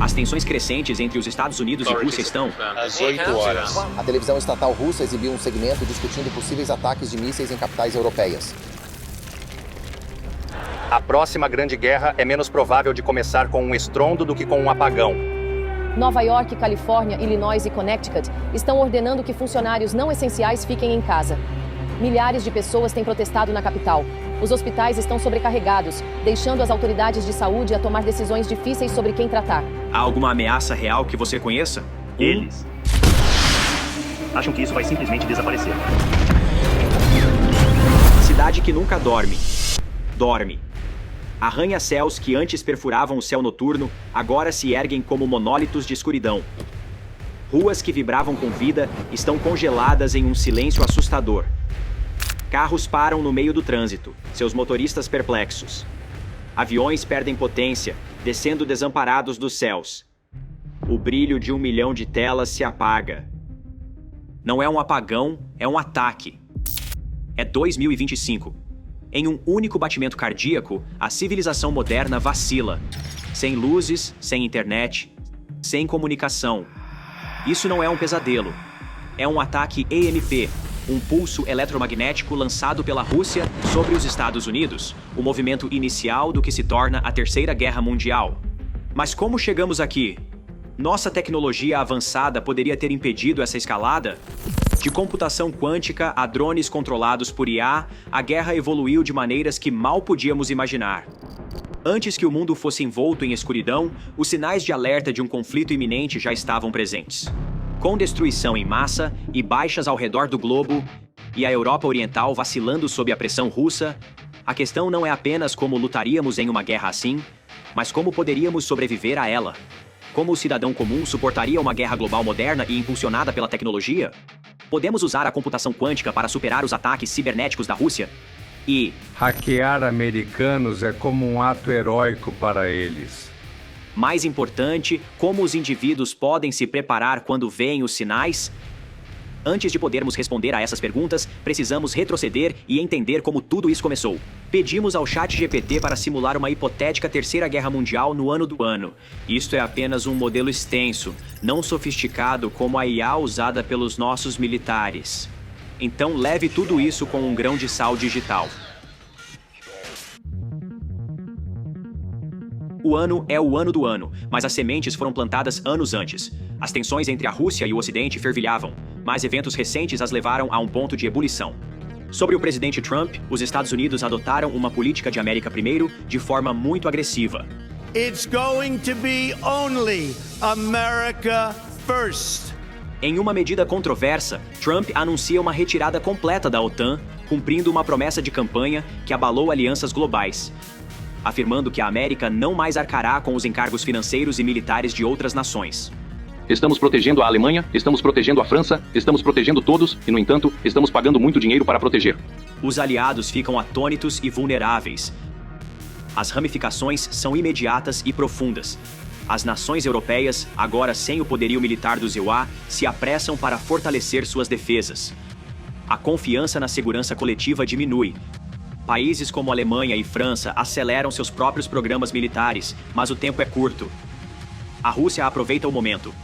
As tensões crescentes entre os Estados Unidos e Rússia estão... Às 8 horas. A televisão estatal russa exibiu um segmento discutindo possíveis ataques de mísseis em capitais europeias. A próxima grande guerra é menos provável de começar com um estrondo do que com um apagão. Nova York, Califórnia, Illinois e Connecticut estão ordenando que funcionários não essenciais fiquem em casa. Milhares de pessoas têm protestado na capital. Os hospitais estão sobrecarregados, deixando as autoridades de saúde a tomar decisões difíceis sobre quem tratar. Há alguma ameaça real que você conheça? Eles acham que isso vai simplesmente desaparecer. Cidade que nunca dorme. Dorme. Arranha-céus que antes perfuravam o céu noturno, agora se erguem como monólitos de escuridão. Ruas que vibravam com vida estão congeladas em um silêncio assustador. Carros param no meio do trânsito, seus motoristas perplexos. Aviões perdem potência, descendo desamparados dos céus. O brilho de 1 milhão de telas se apaga. Não é um apagão, é um ataque. É 2025. Em um único batimento cardíaco, a civilização moderna vacila. Sem luzes, sem internet, sem comunicação. Isso não é um pesadelo. É um ataque EMP, um pulso eletromagnético lançado pela Rússia sobre os Estados Unidos, o movimento inicial do que se torna a Terceira Guerra Mundial. Mas como chegamos aqui? Nossa tecnologia avançada poderia ter impedido essa escalada? De computação quântica a drones controlados por IA, a guerra evoluiu de maneiras que mal podíamos imaginar. Antes que o mundo fosse envolto em escuridão, os sinais de alerta de um conflito iminente já estavam presentes. Com destruição em massa e baixas ao redor do globo, e a Europa Oriental vacilando sob a pressão russa, a questão não é apenas como lutaríamos em uma guerra assim, mas como poderíamos sobreviver a ela. Como o cidadão comum suportaria uma guerra global moderna e impulsionada pela tecnologia? Podemos usar a computação quântica para superar os ataques cibernéticos da Rússia? E... hackear americanos é como um ato heróico para eles. mais importante, como os indivíduos podem se preparar quando veem os sinais? Antes de podermos responder a essas perguntas, precisamos retroceder e entender como tudo isso começou. Pedimos ao ChatGPT para simular uma hipotética Terceira Guerra Mundial no ano do ano. Isto é apenas um modelo extenso, não sofisticado como a IA usada pelos nossos militares. Então leve tudo isso com um grão de sal digital. O ano é o ano do ano, mas as sementes foram plantadas anos antes. As tensões entre a Rússia e o Ocidente fervilhavam, mas eventos recentes as levaram a um ponto de ebulição. Sobre o presidente Trump, os Estados Unidos adotaram uma política de América primeiro de forma muito agressiva. It's going to be only America first. Em uma medida controversa, Trump anuncia uma retirada completa da OTAN, cumprindo uma promessa de campanha que abalou alianças globais, afirmando que a América não mais arcará com os encargos financeiros e militares de outras nações. Estamos protegendo a Alemanha, estamos protegendo a França, estamos protegendo todos e, no entanto, estamos pagando muito dinheiro para proteger. Os aliados ficam atônitos e vulneráveis. As ramificações são imediatas e profundas. As nações europeias, agora sem o poderio militar dos EUA, se apressam para fortalecer suas defesas. A confiança na segurança coletiva diminui. Países como Alemanha e França aceleram seus próprios programas militares, mas o tempo é curto. A Rússia aproveita o momento.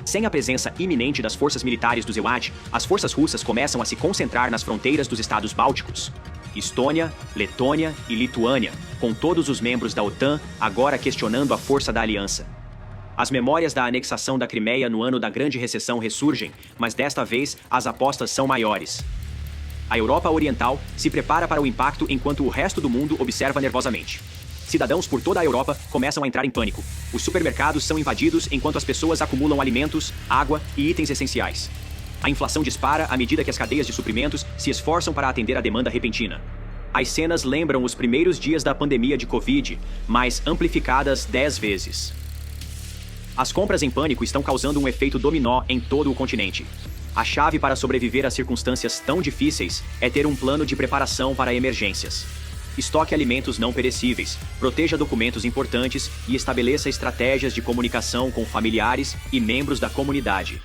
Sem a presença iminente das forças militares dos EUAD, as forças russas começam a se concentrar nas fronteiras dos estados bálticos. Estônia, Letônia e Lituânia, com todos os membros da OTAN agora questionando a força da aliança. As memórias da anexação da Crimeia no ano da Grande Recessão ressurgem, mas desta vez as apostas são maiores. A Europa Oriental se prepara para o impacto enquanto o resto do mundo observa nervosamente. Cidadãos por toda a Europa começam a entrar em pânico. Os supermercados são invadidos enquanto as pessoas acumulam alimentos, água e itens essenciais. A inflação dispara à medida que as cadeias de suprimentos se esforçam para atender a demanda repentina. As cenas lembram os primeiros dias da pandemia de Covid, mas amplificadas 10 vezes. As compras em pânico estão causando um efeito dominó em todo o continente. A chave para sobreviver a circunstâncias tão difíceis é ter um plano de preparação para emergências. Estoque alimentos não perecíveis, proteja documentos importantes e estabeleça estratégias de comunicação com familiares e membros da comunidade.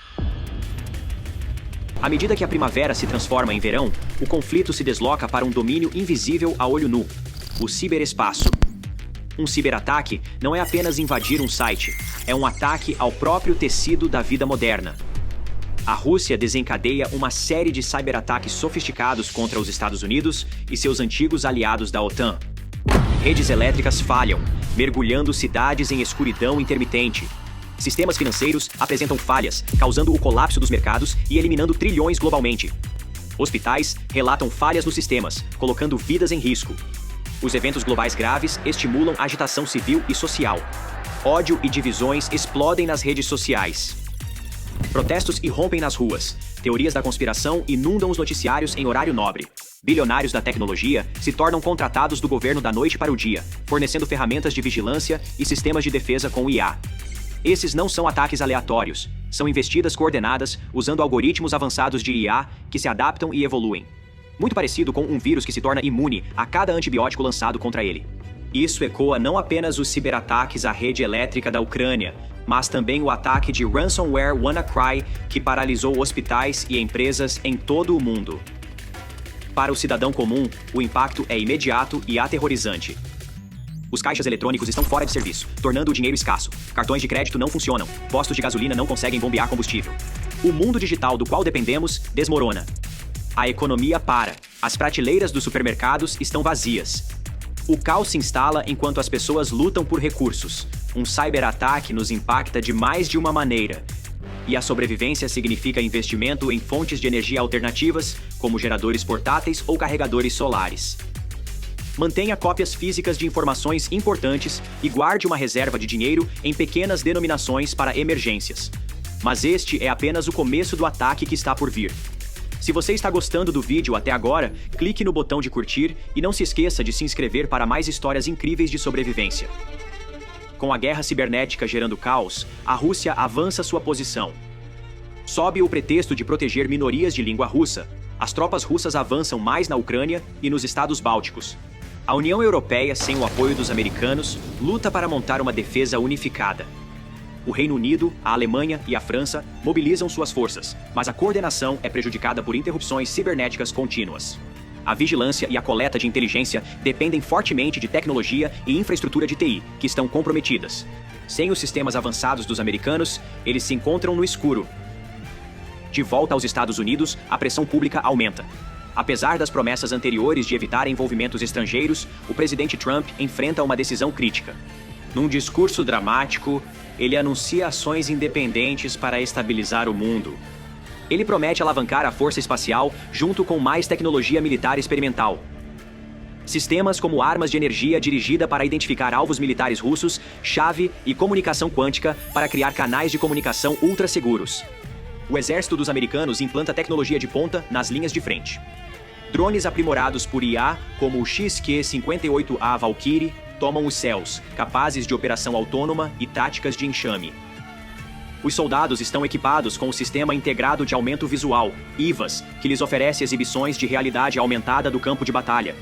À medida que a primavera se transforma em verão, o conflito se desloca para um domínio invisível a olho nu: o ciberespaço. Um ciberataque não é apenas invadir um site, é um ataque ao próprio tecido da vida moderna. A Rússia desencadeia uma série de cyberataques sofisticados contra os Estados Unidos e seus antigos aliados da OTAN. Redes elétricas falham, mergulhando cidades em escuridão intermitente. Sistemas financeiros apresentam falhas, causando o colapso dos mercados e eliminando trilhões globalmente. Hospitais relatam falhas nos sistemas, colocando vidas em risco. Os eventos globais graves estimulam agitação civil e social. Ódio e divisões explodem nas redes sociais. Protestos irrompem nas ruas. Teorias da conspiração inundam os noticiários em horário nobre. Bilionários da tecnologia se tornam contratados do governo da noite para o dia, fornecendo ferramentas de vigilância e sistemas de defesa com IA. Esses não são ataques aleatórios. São investidas coordenadas usando algoritmos avançados de IA que se adaptam e evoluem. Muito parecido com um vírus que se torna imune a cada antibiótico lançado contra ele. Isso ecoa não apenas os ciberataques à rede elétrica da Ucrânia, mas também o ataque de ransomware WannaCry, que paralisou hospitais e empresas em todo o mundo. Para o cidadão comum, o impacto é imediato e aterrorizante. Os caixas eletrônicos estão fora de serviço, tornando o dinheiro escasso. Cartões de crédito não funcionam, postos de gasolina não conseguem bombear combustível. O mundo digital do qual dependemos desmorona. A economia para. As prateleiras dos supermercados estão vazias. O caos se instala enquanto as pessoas lutam por recursos. Um cyberataque nos impacta de mais de uma maneira. E a sobrevivência significa investimento em fontes de energia alternativas, como geradores portáteis ou carregadores solares. Mantenha cópias físicas de informações importantes e guarde uma reserva de dinheiro em pequenas denominações para emergências. Mas este é apenas o começo do ataque que está por vir. Se você está gostando do vídeo até agora, clique no botão de curtir e não se esqueça de se inscrever para mais histórias incríveis de sobrevivência. Com a guerra cibernética gerando caos, a Rússia avança sua posição. Sob o pretexto de proteger minorias de língua russa, as tropas russas avançam mais na Ucrânia e nos estados bálticos. A União Europeia, sem o apoio dos americanos, luta para montar uma defesa unificada. O Reino Unido, a Alemanha e a França mobilizam suas forças, mas a coordenação é prejudicada por interrupções cibernéticas contínuas. A vigilância e a coleta de inteligência dependem fortemente de tecnologia e infraestrutura de TI, que estão comprometidas. Sem os sistemas avançados dos americanos, eles se encontram no escuro. De volta aos Estados Unidos, a pressão pública aumenta. Apesar das promessas anteriores de evitar envolvimentos estrangeiros, o presidente Trump enfrenta uma decisão crítica. Num discurso dramático, ele anuncia ações independentes para estabilizar o mundo. Ele promete alavancar a força espacial junto com mais tecnologia militar experimental. Sistemas como armas de energia dirigida para identificar alvos militares russos, chave e comunicação quântica para criar canais de comunicação ultra seguros. O exército dos americanos implanta tecnologia de ponta nas linhas de frente. Drones aprimorados por IA, como o XQ-58A Valkyrie, tomam os céus, capazes de operação autônoma e táticas de enxame. Os soldados estão equipados com o Sistema Integrado de Aumento Visual, IVAS, que lhes oferece exibições de realidade aumentada do campo de batalha.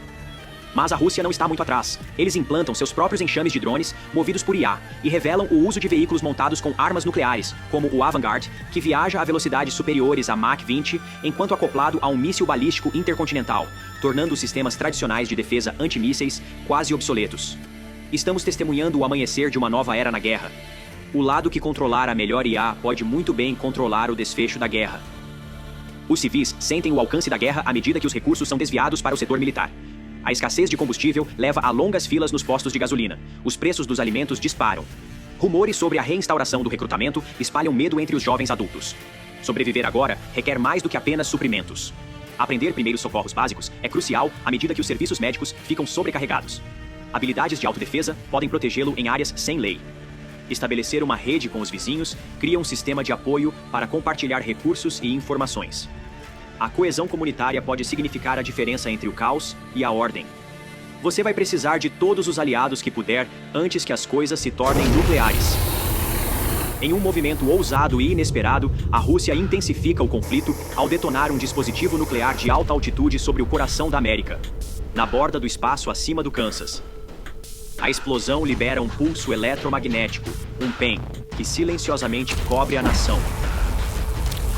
Mas a Rússia não está muito atrás. Eles implantam seus próprios enxames de drones movidos por IA e revelam o uso de veículos montados com armas nucleares, como o Avangard, que viaja a velocidades superiores a Mach 20, enquanto acoplado a um míssil balístico intercontinental, tornando os sistemas tradicionais de defesa antimísseis quase obsoletos. Estamos testemunhando o amanhecer de uma nova era na guerra. O lado que controlar a melhor IA pode muito bem controlar o desfecho da guerra. Os civis sentem o alcance da guerra à medida que os recursos são desviados para o setor militar. A escassez de combustível leva a longas filas nos postos de gasolina. Os preços dos alimentos disparam. Rumores sobre a reinstauração do recrutamento espalham medo entre os jovens adultos. Sobreviver agora requer mais do que apenas suprimentos. Aprender primeiros socorros básicos é crucial à medida que os serviços médicos ficam sobrecarregados. Habilidades de autodefesa podem protegê-lo em áreas sem lei. Estabelecer uma rede com os vizinhos cria um sistema de apoio para compartilhar recursos e informações. A coesão comunitária pode significar a diferença entre o caos e a ordem. Você vai precisar de todos os aliados que puder antes que as coisas se tornem nucleares. Em um movimento ousado e inesperado, a Rússia intensifica o conflito ao detonar um dispositivo nuclear de alta altitude sobre o coração da América, na borda do espaço acima do Kansas. A explosão libera um pulso eletromagnético, um PEM, que silenciosamente cobre a nação.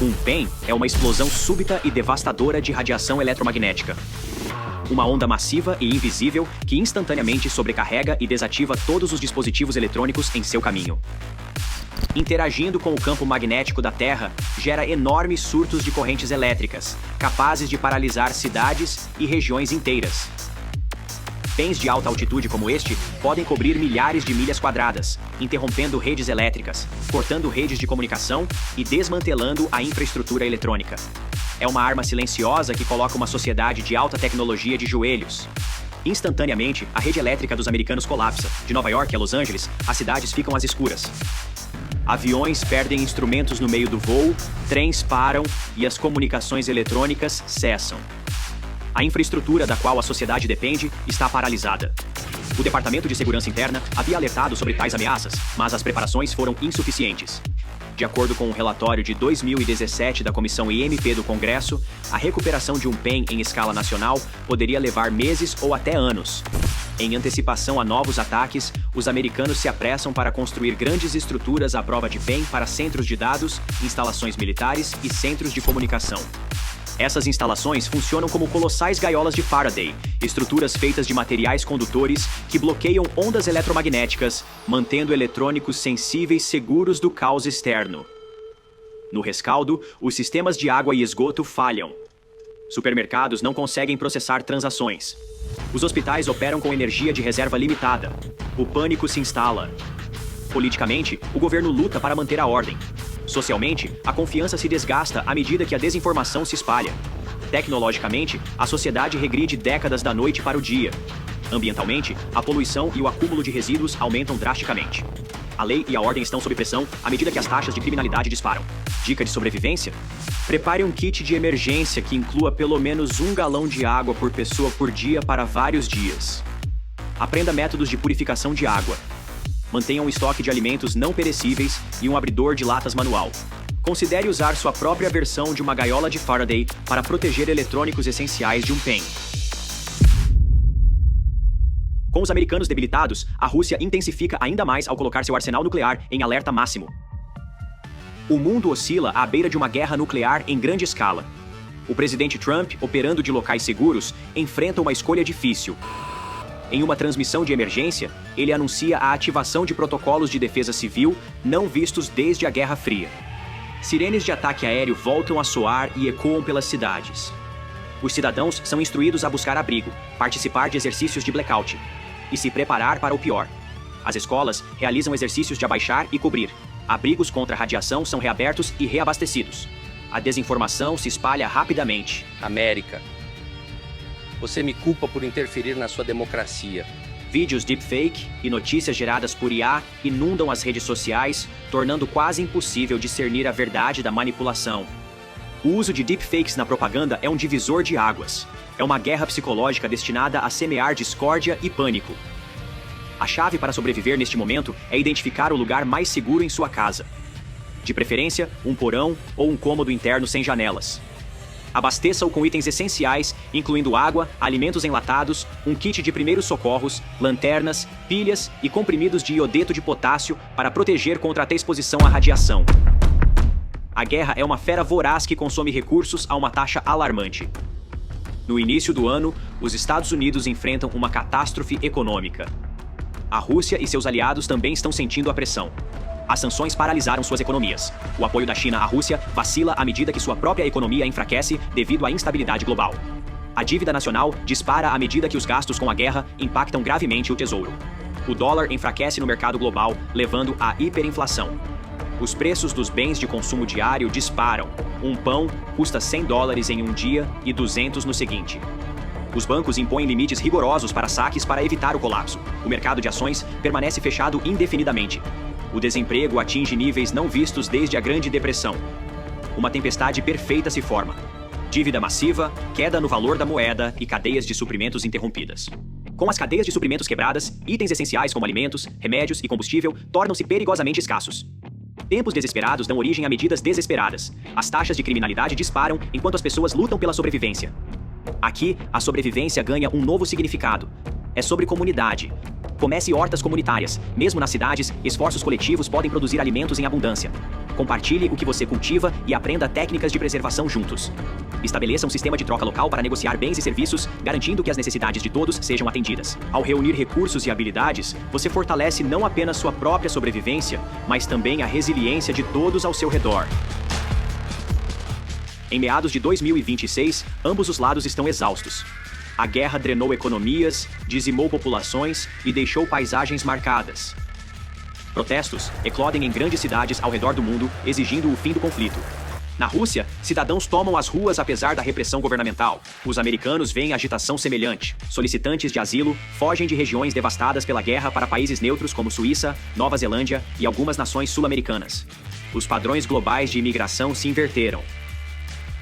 Um PEM é uma explosão súbita e devastadora de radiação eletromagnética. uma onda massiva e invisível que instantaneamente sobrecarrega e desativa todos os dispositivos eletrônicos em seu caminho. Interagindo com o campo magnético da Terra, gera enormes surtos de correntes elétricas, capazes de paralisar cidades e regiões inteiras. Pens de alta altitude como este podem cobrir milhares de milhas quadradas, interrompendo redes elétricas, cortando redes de comunicação e desmantelando a infraestrutura eletrônica. É uma arma silenciosa que coloca uma sociedade de alta tecnologia de joelhos. Instantaneamente, a rede elétrica dos americanos colapsa. De Nova York a Los Angeles, as cidades ficam às escuras. Aviões perdem instrumentos no meio do voo, trens param e as comunicações eletrônicas cessam. A infraestrutura da qual a sociedade depende está paralisada. O Departamento de Segurança Interna havia alertado sobre tais ameaças, mas as preparações foram insuficientes. De acordo com um relatório de 2017 da Comissão IMP do Congresso, a recuperação de um PEM em escala nacional poderia levar meses ou até anos. Em antecipação a novos ataques, os americanos se apressam para construir grandes estruturas à prova de PEM para centros de dados, instalações militares e centros de comunicação. Essas instalações funcionam como colossais gaiolas de Faraday, estruturas feitas de materiais condutores que bloqueiam ondas eletromagnéticas, mantendo eletrônicos sensíveis seguros do caos externo. No rescaldo, os sistemas de água e esgoto falham. Supermercados não conseguem processar transações. Os hospitais operam com energia de reserva limitada. O pânico se instala. Politicamente, o governo luta para manter a ordem. Socialmente, a confiança se desgasta à medida que a desinformação se espalha. Tecnologicamente, a sociedade regride décadas da noite para o dia. Ambientalmente, a poluição e o acúmulo de resíduos aumentam drasticamente. A lei e a ordem estão sob pressão à medida que as taxas de criminalidade disparam. Dica de sobrevivência? Prepare um kit de emergência que inclua pelo menos 1 galão de água por pessoa por dia para vários dias. Aprenda métodos de purificação de água. Mantenha um estoque de alimentos não perecíveis e um abridor de latas manual. Considere usar sua própria versão de uma gaiola de Faraday para proteger eletrônicos essenciais de um PEM. Com os americanos debilitados, a Rússia intensifica ainda mais ao colocar seu arsenal nuclear em alerta máximo. O mundo oscila à beira de uma guerra nuclear em grande escala. O presidente Trump, operando de locais seguros, enfrenta uma escolha difícil. Em uma transmissão de emergência, ele anuncia a ativação de protocolos de defesa civil não vistos desde a Guerra Fria. Sirenes de ataque aéreo voltam a soar e ecoam pelas cidades. Os cidadãos são instruídos a buscar abrigo, participar de exercícios de blackout e se preparar para o pior. As escolas realizam exercícios de abaixar e cobrir. Abrigos contra a radiação são reabertos e reabastecidos. A desinformação se espalha rapidamente. América. Você me culpa por interferir na sua democracia. Vídeos deepfake e notícias geradas por IA inundam as redes sociais, tornando quase impossível discernir a verdade da manipulação. O uso de deepfakes na propaganda é um divisor de águas. É uma guerra psicológica destinada a semear discórdia e pânico. A chave para sobreviver neste momento é identificar o lugar mais seguro em sua casa. De preferência, um porão ou um cômodo interno sem janelas. Abasteça-o com itens essenciais, incluindo água, alimentos enlatados, um kit de primeiros socorros, lanternas, pilhas e comprimidos de iodeto de potássio para proteger contra a exposição à radiação. A guerra é uma fera voraz que consome recursos a uma taxa alarmante. No início do ano, os Estados Unidos enfrentam uma catástrofe econômica. A Rússia e seus aliados também estão sentindo a pressão. As sanções paralisaram suas economias. O apoio da China à Rússia vacila à medida que sua própria economia enfraquece devido à instabilidade global. A dívida nacional dispara à medida que os gastos com a guerra impactam gravemente o tesouro. O dólar enfraquece no mercado global, levando à hiperinflação. Os preços dos bens de consumo diário disparam. Um pão custa $100 em um dia e 200 no seguinte. Os bancos impõem limites rigorosos para saques para evitar o colapso. O mercado de ações permanece fechado indefinidamente. O desemprego atinge níveis não vistos desde a Grande Depressão. Uma tempestade perfeita se forma. Dívida massiva, queda no valor da moeda e cadeias de suprimentos interrompidas. Com as cadeias de suprimentos quebradas, itens essenciais como alimentos, remédios e combustível tornam-se perigosamente escassos. Tempos desesperados dão origem a medidas desesperadas. As taxas de criminalidade disparam enquanto as pessoas lutam pela sobrevivência. Aqui, a sobrevivência ganha um novo significado. É sobre comunidade. Comece hortas comunitárias. Mesmo nas cidades, esforços coletivos podem produzir alimentos em abundância. Compartilhe o que você cultiva e aprenda técnicas de preservação juntos. Estabeleça um sistema de troca local para negociar bens e serviços, garantindo que as necessidades de todos sejam atendidas. Ao reunir recursos e habilidades, você fortalece não apenas sua própria sobrevivência, mas também a resiliência de todos ao seu redor. Em meados de 2026, ambos os lados estão exaustos. A guerra drenou economias, dizimou populações e deixou paisagens marcadas. Protestos eclodem em grandes cidades ao redor do mundo, exigindo o fim do conflito. Na Rússia, cidadãos tomam as ruas apesar da repressão governamental. Os americanos veem agitação semelhante. Solicitantes de asilo fogem de regiões devastadas pela guerra para países neutros como Suíça, Nova Zelândia e algumas nações sul-americanas. Os padrões globais de imigração se inverteram.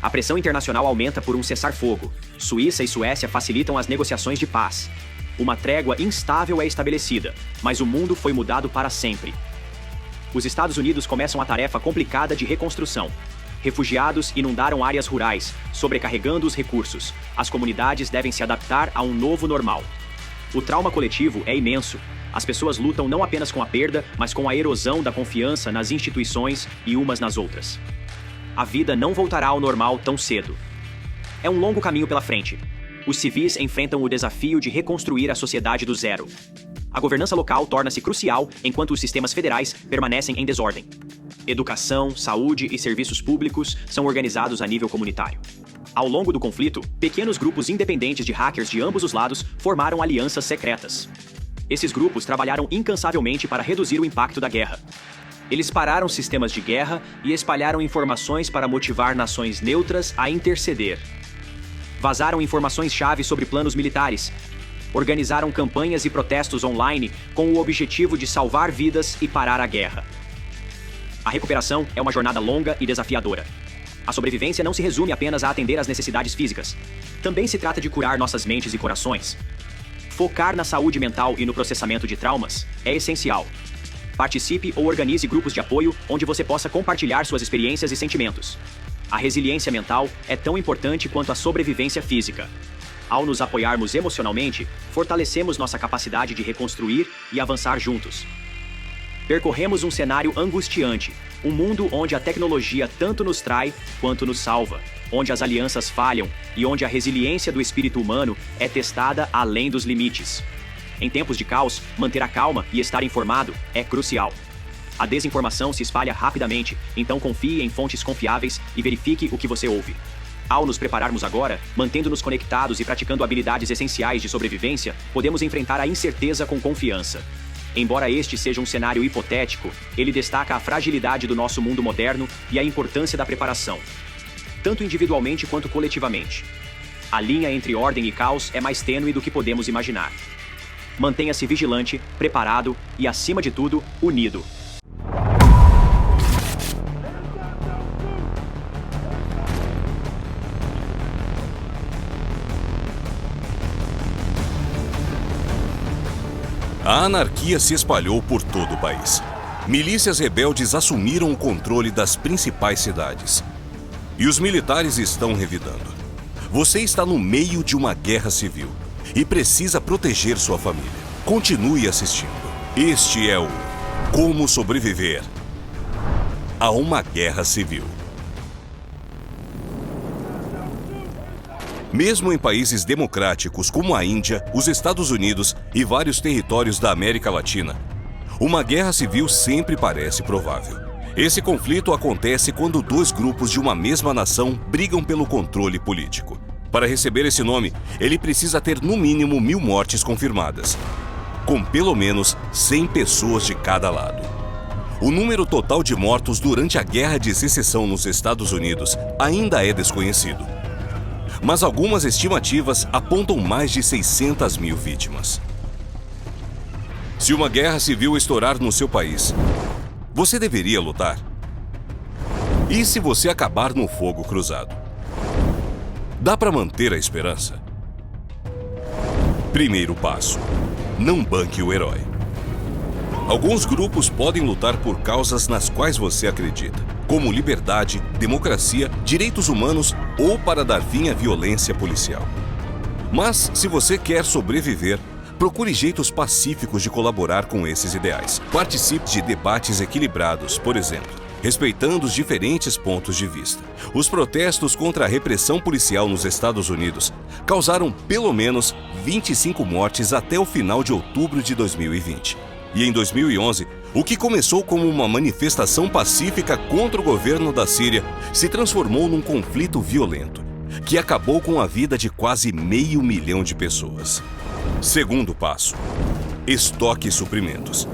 A pressão internacional aumenta por um cessar-fogo. Suíça e Suécia facilitam as negociações de paz. Uma trégua instável é estabelecida, mas o mundo foi mudado para sempre. Os Estados Unidos começam a tarefa complicada de reconstrução. Refugiados inundaram áreas rurais, sobrecarregando os recursos. As comunidades devem se adaptar a um novo normal. O trauma coletivo é imenso. As pessoas lutam não apenas com a perda, mas com a erosão da confiança nas instituições e umas nas outras. A vida não voltará ao normal tão cedo. É um longo caminho pela frente. Os civis enfrentam o desafio de reconstruir a sociedade do zero. A governança local torna-se crucial enquanto os sistemas federais permanecem em desordem. Educação, saúde e serviços públicos são organizados a nível comunitário. Ao longo do conflito, pequenos grupos independentes de hackers de ambos os lados formaram alianças secretas. Esses grupos trabalharam incansavelmente para reduzir o impacto da guerra. Eles pararam sistemas de guerra e espalharam informações para motivar nações neutras a interceder. Vazaram informações-chave sobre planos militares. Organizaram campanhas e protestos online com o objetivo de salvar vidas e parar a guerra. A recuperação é uma jornada longa e desafiadora. A sobrevivência não se resume apenas a atender às necessidades físicas. Também se trata de curar nossas mentes e corações. Focar na saúde mental e no processamento de traumas é essencial. Participe ou organize grupos de apoio onde você possa compartilhar suas experiências e sentimentos. A resiliência mental é tão importante quanto a sobrevivência física. Ao nos apoiarmos emocionalmente, fortalecemos nossa capacidade de reconstruir e avançar juntos. Percorremos um cenário angustiante, um mundo onde a tecnologia tanto nos trai quanto nos salva, onde as alianças falham e onde a resiliência do espírito humano é testada além dos limites. Em tempos de caos, manter a calma e estar informado é crucial. A desinformação se espalha rapidamente, então confie em fontes confiáveis e verifique o que você ouve. Ao nos prepararmos agora, mantendo-nos conectados e praticando habilidades essenciais de sobrevivência, podemos enfrentar a incerteza com confiança. Embora este seja um cenário hipotético, ele destaca a fragilidade do nosso mundo moderno e a importância da preparação, tanto individualmente quanto coletivamente. A linha entre ordem e caos é mais tênue do que podemos imaginar. Mantenha-se vigilante, preparado e, acima de tudo, unido. A anarquia se espalhou por todo o país. Milícias rebeldes assumiram o controle das principais cidades. E os militares estão revidando. Você está no meio de uma guerra civil e precisa proteger sua família. Continue assistindo. Este é o Como Sobreviver a uma Guerra Civil. Mesmo em países democráticos como a Índia, os Estados Unidos e vários territórios da América Latina, uma guerra civil sempre parece provável. Esse conflito acontece quando dois grupos de uma mesma nação brigam pelo controle político. Para receber esse nome, ele precisa ter no mínimo 1000 mortes confirmadas, com pelo menos 100 pessoas de cada lado. O número total de mortos durante a Guerra de Secessão nos Estados Unidos ainda é desconhecido, mas algumas estimativas apontam mais de 600 mil vítimas. Se uma guerra civil estourar no seu país, você deveria lutar? E se você acabar no fogo cruzado? Dá para manter a esperança? Primeiro passo: não banque o herói. Alguns grupos podem lutar por causas nas quais você acredita, como liberdade, democracia, direitos humanos ou para dar fim à violência policial. Mas, se você quer sobreviver, procure jeitos pacíficos de colaborar com esses ideais. Participe de debates equilibrados, por exemplo. respeitando os diferentes pontos de vista. Os protestos contra a repressão policial nos Estados Unidos causaram pelo menos 25 mortes até o final de outubro de 2020. E em 2011, o que começou como uma manifestação pacífica contra o governo da Síria se transformou num conflito violento, que acabou com a vida de quase 500 mil de pessoas. Segundo passo: estoque suprimentos.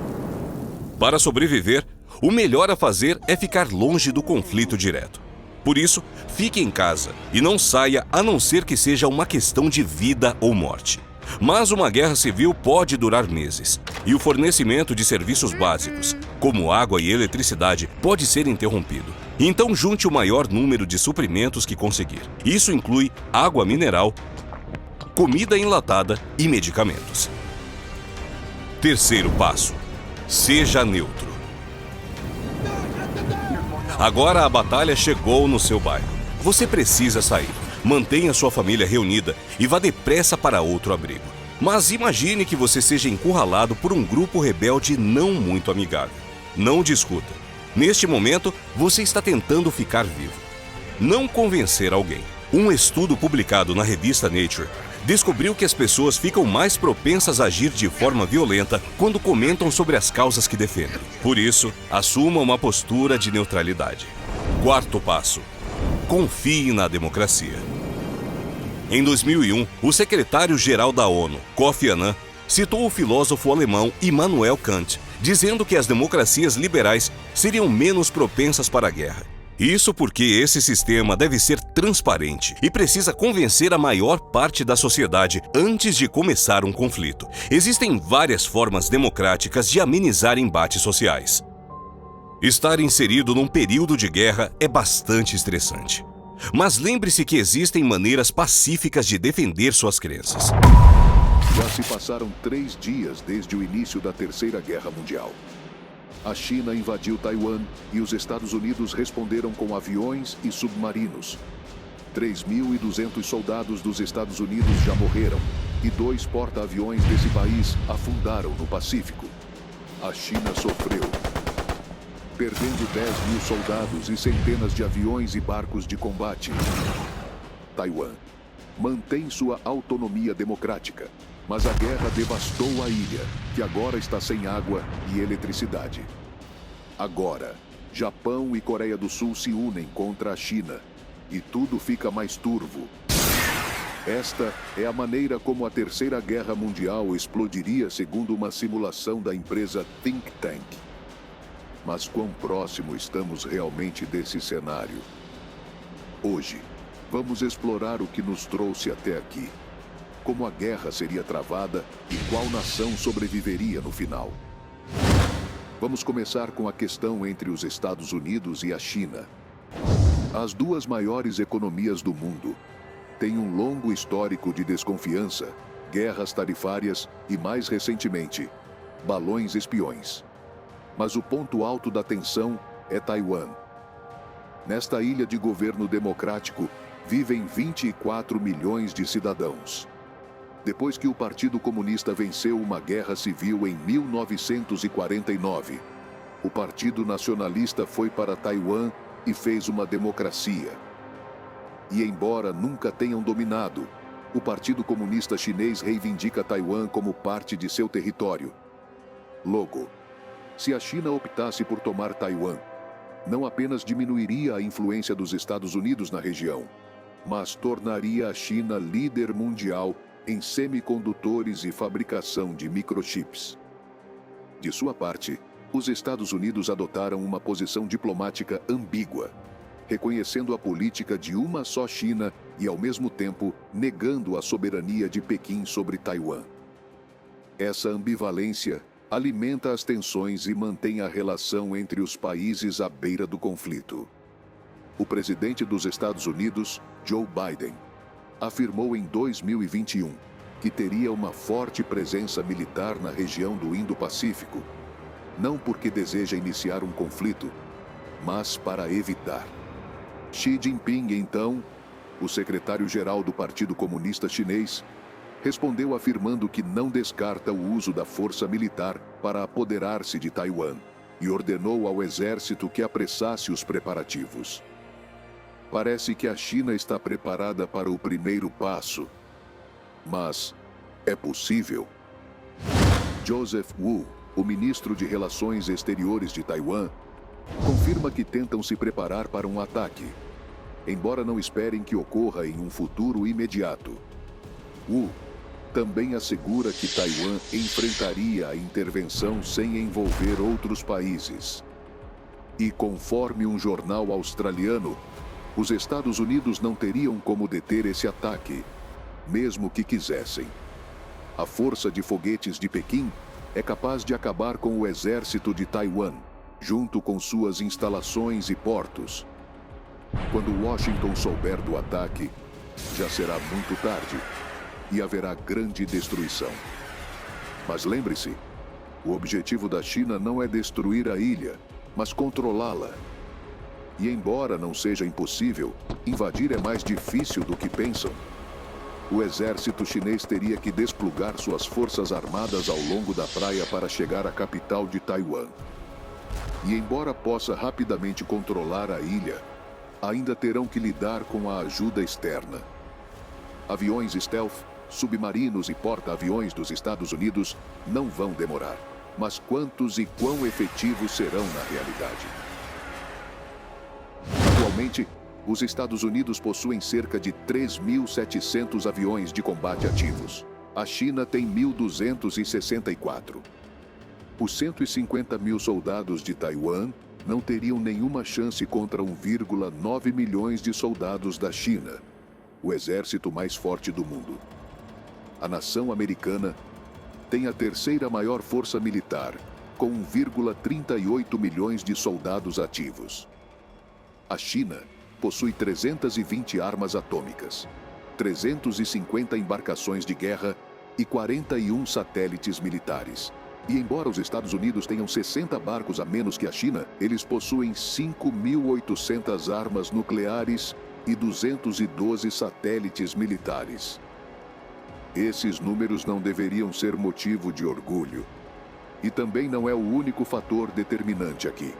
Para sobreviver, o melhor a fazer é ficar longe do conflito direto. Por isso, fique em casa e não saia a não ser que seja uma questão de vida ou morte. Mas uma guerra civil pode durar meses, e o fornecimento de serviços básicos, como água e eletricidade, pode ser interrompido. Então junte o maior número de suprimentos que conseguir. Isso inclui água mineral, comida enlatada e medicamentos. Terceiro passo: seja neutro. Agora a batalha chegou no seu bairro. Você precisa sair. Mantenha sua família reunida e vá depressa para outro abrigo. Mas imagine que você seja encurralado por um grupo rebelde não muito amigável. Não discuta. Neste momento, você está tentando ficar vivo. Não convencer alguém. Um estudo publicado na revista Nature descobriu que as pessoas ficam mais propensas a agir de forma violenta quando comentam sobre as causas que defendem. Por isso, assuma uma postura de neutralidade. Quarto passo: confie na democracia. Em 2001, o secretário-geral da ONU, Kofi Annan, citou o filósofo alemão Immanuel Kant, dizendo que as democracias liberais seriam menos propensas para a guerra. Isso porque esse sistema deve ser transparente e precisa convencer a maior parte da sociedade antes de começar um conflito. Existem várias formas democráticas de amenizar embates sociais. Estar inserido num período de guerra é bastante estressante. Mas lembre-se que existem maneiras pacíficas de defender suas crenças. Já se passaram 3 dias desde o início da Terceira Guerra Mundial. A China invadiu Taiwan e os Estados Unidos responderam com aviões e submarinos. 3.200 soldados dos Estados Unidos já morreram e 2 porta-aviões desse país afundaram no Pacífico. A China sofreu, perdendo 10.000 soldados e centenas de aviões e barcos de combate. Taiwan mantém sua autonomia democrática, mas a guerra devastou a ilha, que agora está sem água e eletricidade. Agora, Japão e Coreia do Sul se unem contra a China, e tudo fica mais turvo. Esta é a maneira como a Terceira Guerra Mundial explodiria, segundo uma simulação da empresa Think Tank. Mas quão próximo estamos realmente desse cenário? Hoje, vamos explorar o que nos trouxe até aqui. Como a guerra seria travada e qual nação sobreviveria no final. Vamos começar com a questão entre os Estados Unidos e a China. As 2 maiores economias do mundo têm um longo histórico de desconfiança, guerras tarifárias e, mais recentemente, balões espiões. Mas o ponto alto da tensão é Taiwan. Nesta ilha de governo democrático, vivem 24 milhões de cidadãos. Depois que o Partido Comunista venceu uma guerra civil em 1949, o Partido Nacionalista foi para Taiwan e fez uma democracia. E embora nunca tenham dominado, o Partido Comunista Chinês reivindica Taiwan como parte de seu território. Logo, se a China optasse por tomar Taiwan, não apenas diminuiria a influência dos Estados Unidos na região, mas tornaria a China líder mundial em semicondutores e fabricação de microchips. De sua parte, os Estados Unidos adotaram uma posição diplomática ambígua, reconhecendo a política de uma só China e, ao mesmo tempo, negando a soberania de Pequim sobre Taiwan. Essa ambivalência alimenta as tensões e mantém a relação entre os países à beira do conflito. O presidente dos Estados Unidos, Joe Biden, afirmou em 2021 que teria uma forte presença militar na região do Indo-Pacífico, não porque deseja iniciar um conflito, mas para evitar. Xi Jinping, então, o secretário-geral do Partido Comunista Chinês, respondeu afirmando que não descarta o uso da força militar para apoderar-se de Taiwan, e ordenou ao exército que apressasse os preparativos. Parece que a China está preparada para o primeiro passo. Mas é possível? Joseph Wu, o ministro de Relações Exteriores de Taiwan, confirma que tentam se preparar para um ataque, embora não esperem que ocorra em um futuro imediato. Wu também assegura que Taiwan enfrentaria a intervenção sem envolver outros países. E conforme um jornal australiano, os Estados Unidos não teriam como deter esse ataque, mesmo que quisessem. A força de foguetes de Pequim é capaz de acabar com o exército de Taiwan, junto com suas instalações e portos. Quando Washington souber do ataque, já será muito tarde e haverá grande destruição. Mas lembre-se, o objetivo da China não é destruir a ilha, mas controlá-la. E embora não seja impossível, invadir é mais difícil do que pensam. O exército chinês teria que desplugar suas forças armadas ao longo da praia para chegar à capital de Taiwan. E embora possa rapidamente controlar a ilha, ainda terão que lidar com a ajuda externa. Aviões stealth, submarinos e porta-aviões dos Estados Unidos não vão demorar. Mas quantos e quão efetivos serão na realidade? Atualmente, os Estados Unidos possuem cerca de 3.700 aviões de combate ativos. A China tem 1.264. Os 150 mil soldados de Taiwan não teriam nenhuma chance contra 1,9 milhões de soldados da China, o exército mais forte do mundo. A nação americana tem a terceira maior força militar, com 1,38 milhões de soldados ativos. A China possui 320 armas atômicas, 350 embarcações de guerra e 41 satélites militares. E embora os Estados Unidos tenham 60 barcos a menos que a China, eles possuem 5.800 armas nucleares e 212 satélites militares. Esses números não deveriam ser motivo de orgulho. E também não é o único fator determinante aqui.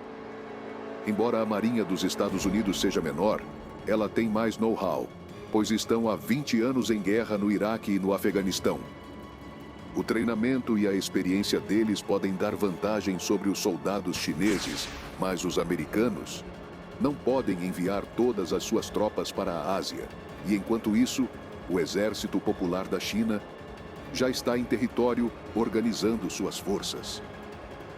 Embora a Marinha dos Estados Unidos seja menor, ela tem mais know-how, pois estão há 20 anos em guerra no Iraque e no Afeganistão. O treinamento e a experiência deles podem dar vantagem sobre os soldados chineses, mas os americanos não podem enviar todas as suas tropas para a Ásia. E enquanto isso, o Exército Popular da China já está em território organizando suas forças.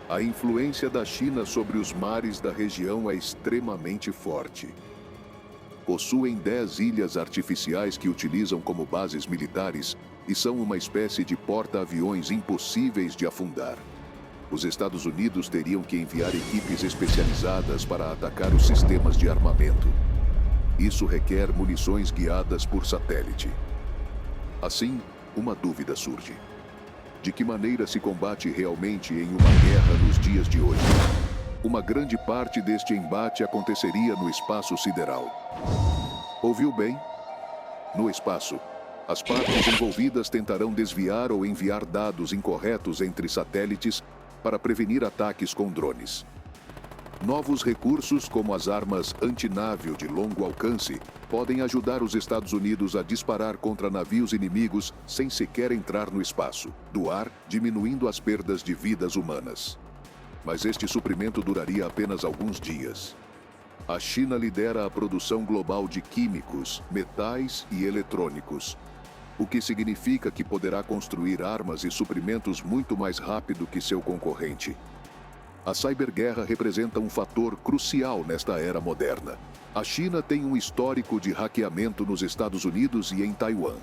A influência da China sobre os mares da região é extremamente forte. Possuem 10 ilhas artificiais que utilizam como bases militares e são uma espécie de porta-aviões impossíveis de afundar. Os Estados Unidos teriam que enviar equipes especializadas para atacar os sistemas de armamento. Isso requer munições guiadas por satélite. Assim, uma dúvida surge. De que maneira se combate realmente em uma guerra nos dias de hoje? Uma grande parte deste embate aconteceria no espaço sideral. Ouviu bem? No espaço, as partes envolvidas tentarão desviar ou enviar dados incorretos entre satélites para prevenir ataques com drones. Novos recursos, como as armas antinávio de longo alcance, podem ajudar os Estados Unidos a disparar contra navios inimigos sem sequer entrar no espaço, do ar, diminuindo as perdas de vidas humanas. Mas este suprimento duraria apenas alguns dias. A China lidera a produção global de químicos, metais e eletrônicos, o que significa que poderá construir armas e suprimentos muito mais rápido que seu concorrente. A ciberguerra representa um fator crucial nesta era moderna. A China tem um histórico de hackeamento nos Estados Unidos e em Taiwan.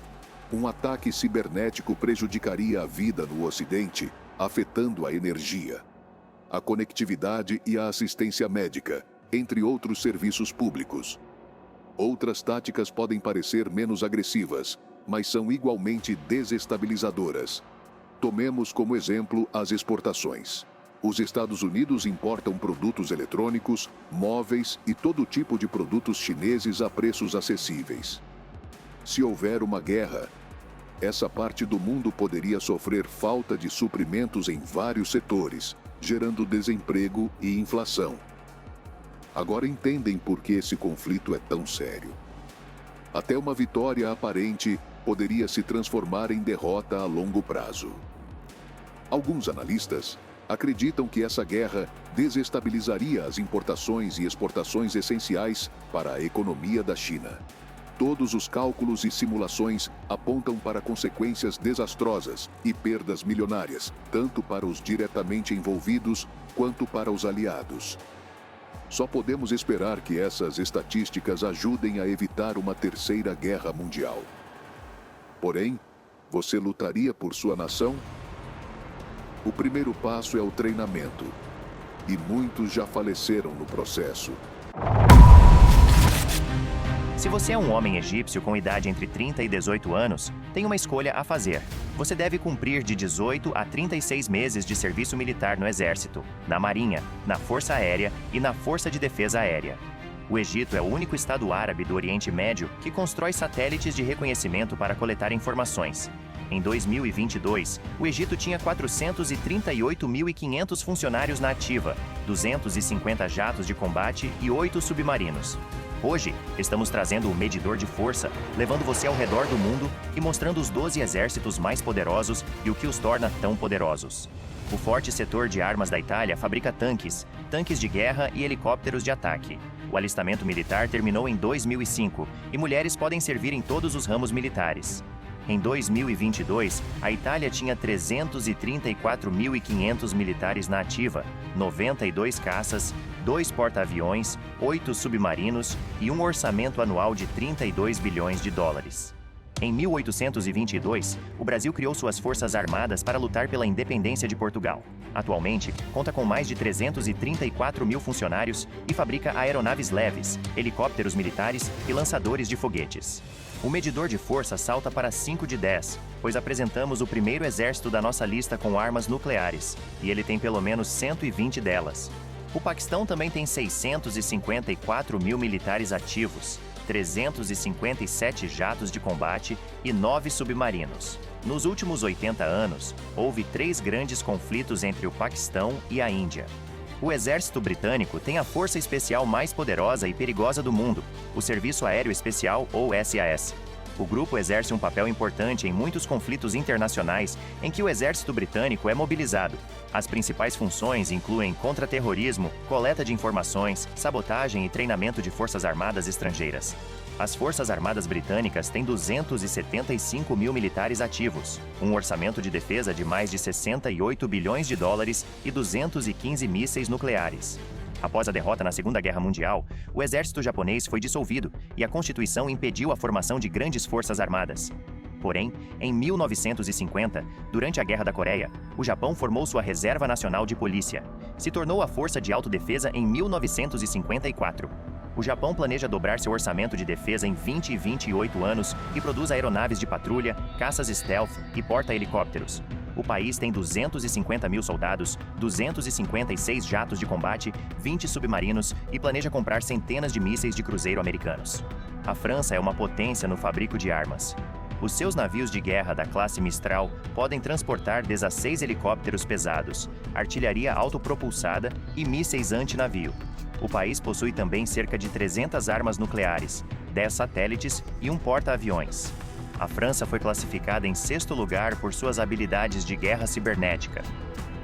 Um ataque cibernético prejudicaria a vida no Ocidente, afetando a energia, a conectividade e a assistência médica, entre outros serviços públicos. Outras táticas podem parecer menos agressivas, mas são igualmente desestabilizadoras. Tomemos como exemplo as exportações. Os Estados Unidos importam produtos eletrônicos, móveis e todo tipo de produtos chineses a preços acessíveis. Se houver uma guerra, essa parte do mundo poderia sofrer falta de suprimentos em vários setores, gerando desemprego e inflação. Agora entendem por que esse conflito é tão sério. Até uma vitória aparente poderia se transformar em derrota a longo prazo. Alguns analistas acreditam que essa guerra desestabilizaria as importações e exportações essenciais para a economia da China. Todos os cálculos e simulações apontam para consequências desastrosas e perdas milionárias, tanto para os diretamente envolvidos quanto para os aliados. Só podemos esperar que essas estatísticas ajudem a evitar uma terceira guerra mundial. Porém, você lutaria por sua nação? O primeiro passo é o treinamento, e muitos já faleceram no processo. Se você é um homem egípcio com idade entre 30 e 18 anos, tem uma escolha a fazer. Você deve cumprir de 18 a 36 meses de serviço militar no Exército, na Marinha, na Força Aérea e na Força de Defesa Aérea. O Egito é o único estado árabe do Oriente Médio que constrói satélites de reconhecimento para coletar informações. Em 2022, o Egito tinha 438.500 funcionários na ativa, 250 jatos de combate e 8 submarinos. Hoje, estamos trazendo o medidor de força, levando você ao redor do mundo e mostrando os 12 exércitos mais poderosos e o que os torna tão poderosos. O forte setor de armas da Itália fabrica tanques de guerra e helicópteros de ataque. O alistamento militar terminou em 2005 e mulheres podem servir em todos os ramos militares. Em 2022, a Itália tinha 334.500 militares na ativa, 92 caças, 2 porta-aviões, 8 submarinos e um orçamento anual de 32 bilhões de dólares. Em 1822, o Brasil criou suas forças armadas para lutar pela independência de Portugal. Atualmente, conta com mais de 334 mil funcionários e fabrica aeronaves leves, helicópteros militares e lançadores de foguetes. O medidor de força salta para 5 de 10, pois apresentamos o primeiro exército da nossa lista com armas nucleares, e ele tem pelo menos 120 delas. O Paquistão também tem 654 mil militares ativos, 357 jatos de combate e 9 submarinos. Nos últimos 80 anos, houve 3 grandes conflitos entre o Paquistão e a Índia. O Exército Britânico tem a força especial mais poderosa e perigosa do mundo, o Serviço Aéreo Especial, ou SAS. O grupo exerce um papel importante em muitos conflitos internacionais em que o Exército Britânico é mobilizado. As principais funções incluem contra-terrorismo, coleta de informações, sabotagem e treinamento de forças armadas estrangeiras. As Forças Armadas Britânicas têm 275 mil militares ativos, um orçamento de defesa de mais de 68 bilhões de dólares e 215 mísseis nucleares. Após a derrota na Segunda Guerra Mundial, o exército japonês foi dissolvido e a Constituição impediu a formação de grandes forças armadas. Porém, em 1950, durante a Guerra da Coreia, o Japão formou sua Reserva Nacional de Polícia. Se tornou a Força de Autodefesa em 1954. O Japão planeja dobrar seu orçamento de defesa em 20 e 28 anos e produz aeronaves de patrulha, caças stealth e porta-helicópteros. O país tem 250 mil soldados, 256 jatos de combate, 20 submarinos e planeja comprar centenas de mísseis de cruzeiro americanos. A França é uma potência no fabrico de armas. Os seus navios de guerra da classe Mistral podem transportar 16 helicópteros pesados, artilharia autopropulsada e mísseis antinavio. O país possui também cerca de 300 armas nucleares, 10 satélites e um porta-aviões. A França foi classificada em 6º lugar por suas habilidades de guerra cibernética.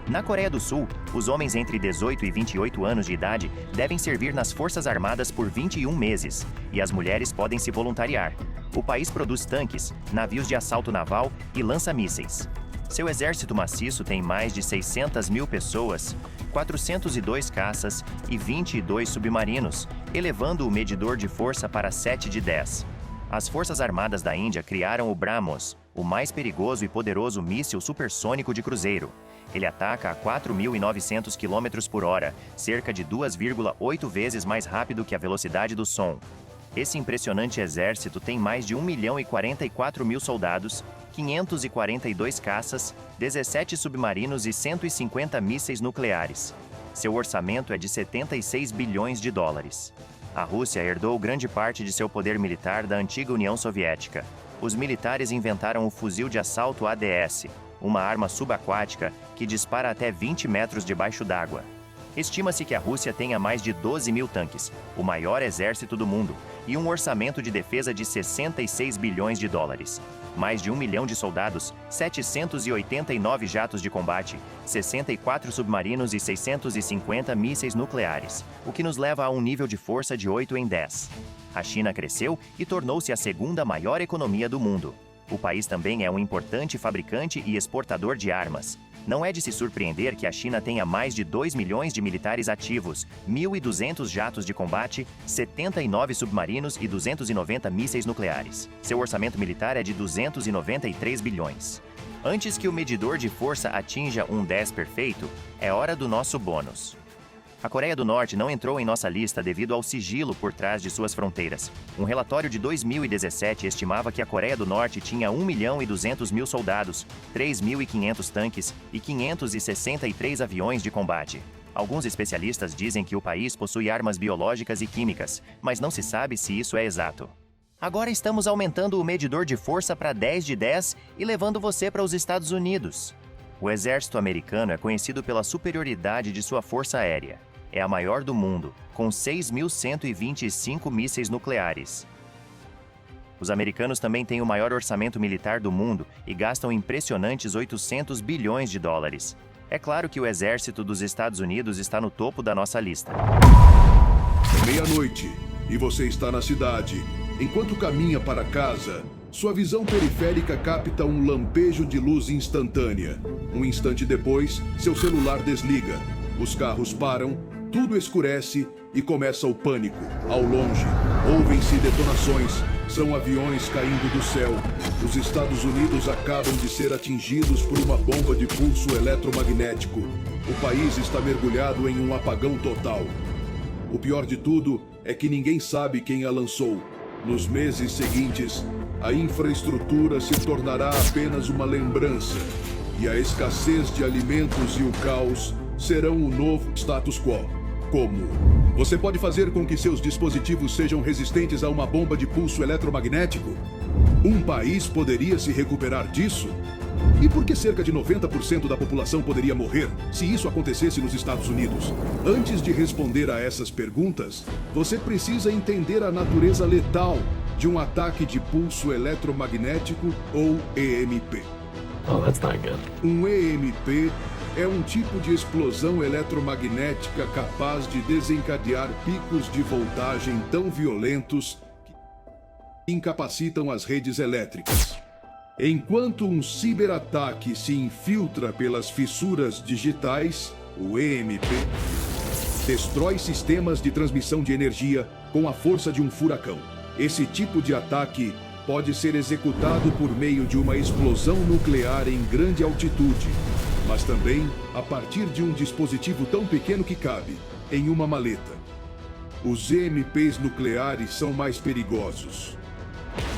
Na Coreia do Sul, os homens entre 18 e 28 anos de idade devem servir nas Forças Armadas por 21 meses, e as mulheres podem se voluntariar. O país produz tanques, navios de assalto naval e lança-mísseis. Seu exército maciço tem mais de 600 mil pessoas, 402 caças e 22 submarinos, elevando o medidor de força para 7 de 10. As Forças Armadas da Índia criaram o BrahMos, o mais perigoso e poderoso míssil supersônico de cruzeiro. Ele ataca a 4.900 km por hora, cerca de 2,8 vezes mais rápido que a velocidade do som. Esse impressionante exército tem mais de 1.044.000 soldados, 542 caças, 17 submarinos e 150 mísseis nucleares. Seu orçamento é de 76 bilhões de dólares. A Rússia herdou grande parte de seu poder militar da antiga União Soviética. Os militares inventaram o fuzil de assalto ADS, uma arma subaquática que dispara até 20 metros debaixo d'água. Estima-se que a Rússia tenha mais de 12 mil tanques, o maior exército do mundo, e um orçamento de defesa de 66 bilhões de dólares. Mais de 1 milhão de soldados, 789 jatos de combate, 64 submarinos e 650 mísseis nucleares, o que nos leva a um nível de força de 8 em 10. A China cresceu e tornou-se a segunda maior economia do mundo. O país também é um importante fabricante e exportador de armas. Não é de se surpreender que a China tenha mais de 2 milhões de militares ativos, 1.200 jatos de combate, 79 submarinos e 290 mísseis nucleares. Seu orçamento militar é de 293 bilhões. Antes que o medidor de força atinja um 10 perfeito, é hora do nosso bônus. A Coreia do Norte não entrou em nossa lista devido ao sigilo por trás de suas fronteiras. Um relatório de 2017 estimava que a Coreia do Norte tinha 1.200.000 soldados, 3.500 tanques e 563 aviões de combate. Alguns especialistas dizem que o país possui armas biológicas e químicas, mas não se sabe se isso é exato. Agora estamos aumentando o medidor de força para 10 de 10 e levando você para os Estados Unidos. O exército americano é conhecido pela superioridade de sua força aérea. É a maior do mundo, com 6.125 mísseis nucleares. Os americanos também têm o maior orçamento militar do mundo e gastam impressionantes 800 bilhões de dólares. É claro que o exército dos Estados Unidos está no topo da nossa lista. É meia-noite e você está na cidade. Enquanto caminha para casa, sua visão periférica capta um lampejo de luz instantânea. Um instante depois, seu celular desliga. Os carros param, tudo escurece e começa o pânico. Ao longe, ouvem-se detonações. São aviões caindo do céu. Os Estados Unidos acabam de ser atingidos por uma bomba de pulso eletromagnético. O país está mergulhado em um apagão total. O pior de tudo é que ninguém sabe quem a lançou. Nos meses seguintes, a infraestrutura se tornará apenas uma lembrança. E a escassez de alimentos e o caos serão o novo status quo. Como? Você pode fazer com que seus dispositivos sejam resistentes a uma bomba de pulso eletromagnético? Um país poderia se recuperar disso? E por que cerca de 90% da população poderia morrer se isso acontecesse nos Estados Unidos? Antes de responder a essas perguntas, você precisa entender a natureza letal de um ataque de pulso eletromagnético ou EMP. Oh, that's not good. Um EMP é um tipo de explosão eletromagnética capaz de desencadear picos de voltagem tão violentos que incapacitam as redes elétricas. Enquanto um ciberataque se infiltra pelas fissuras digitais, o EMP destrói sistemas de transmissão de energia com a força de um furacão. Esse tipo de ataque pode ser executado por meio de uma explosão nuclear em grande altitude, mas também a partir de um dispositivo tão pequeno que cabe em uma maleta. Os EMPs nucleares são mais perigosos.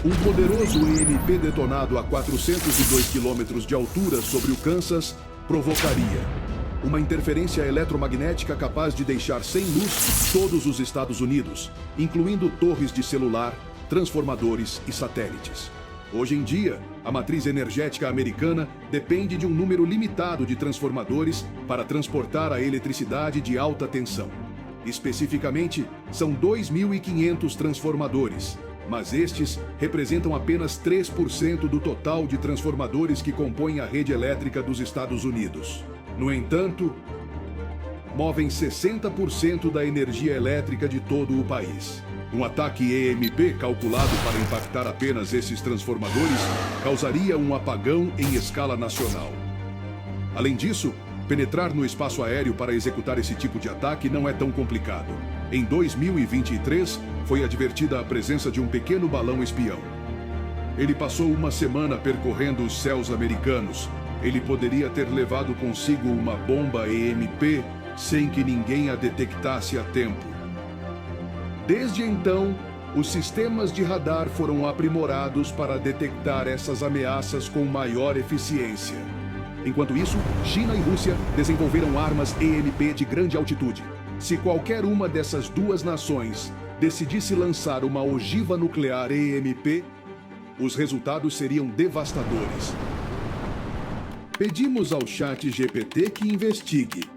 Um poderoso EMP detonado a 402 km de altura sobre o Kansas provocaria uma interferência eletromagnética capaz de deixar sem luz todos os Estados Unidos, incluindo torres de celular, transformadores e satélites. Hoje em dia, a matriz energética americana depende de um número limitado de transformadores para transportar a eletricidade de alta tensão. Especificamente, são 2.500 transformadores, mas estes representam apenas 3% do total de transformadores que compõem a rede elétrica dos Estados Unidos. No entanto, movem 60% da energia elétrica de todo o país. Um ataque EMP calculado para impactar apenas esses transformadores causaria um apagão em escala nacional. Além disso, penetrar no espaço aéreo para executar esse tipo de ataque não é tão complicado. Em 2023, foi advertida a presença de um pequeno balão espião. Ele passou uma semana percorrendo os céus americanos. Ele poderia ter levado consigo uma bomba EMP sem que ninguém a detectasse a tempo. Desde então, os sistemas de radar foram aprimorados para detectar essas ameaças com maior eficiência. Enquanto isso, China e Rússia desenvolveram armas EMP de grande altitude. Se qualquer uma dessas duas nações decidisse lançar uma ogiva nuclear EMP, os resultados seriam devastadores. Pedimos ao ChatGPT que investigue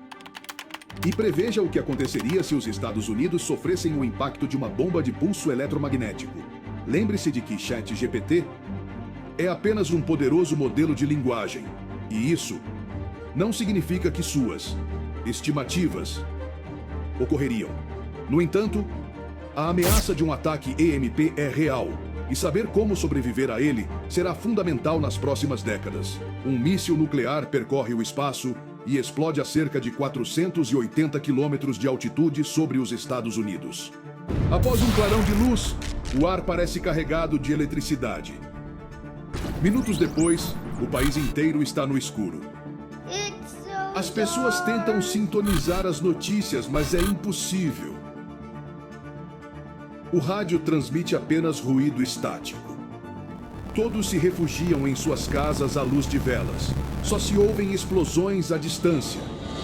e preveja o que aconteceria se os Estados Unidos sofressem o impacto de uma bomba de pulso eletromagnético. Lembre-se de que ChatGPT é apenas um poderoso modelo de linguagem, e isso não significa que suas estimativas ocorreriam. No entanto, a ameaça de um ataque EMP é real, e saber como sobreviver a ele será fundamental nas próximas décadas. Um míssil nuclear percorre o espaço e explode a cerca de 480 quilômetros de altitude sobre os Estados Unidos. Após um clarão de luz, o ar parece carregado de eletricidade. Minutos depois, o país inteiro está no escuro. As pessoas tentam sintonizar as notícias, mas é impossível. O rádio transmite apenas ruído estático. Todos se refugiam em suas casas à luz de velas. Só se ouvem explosões à distância,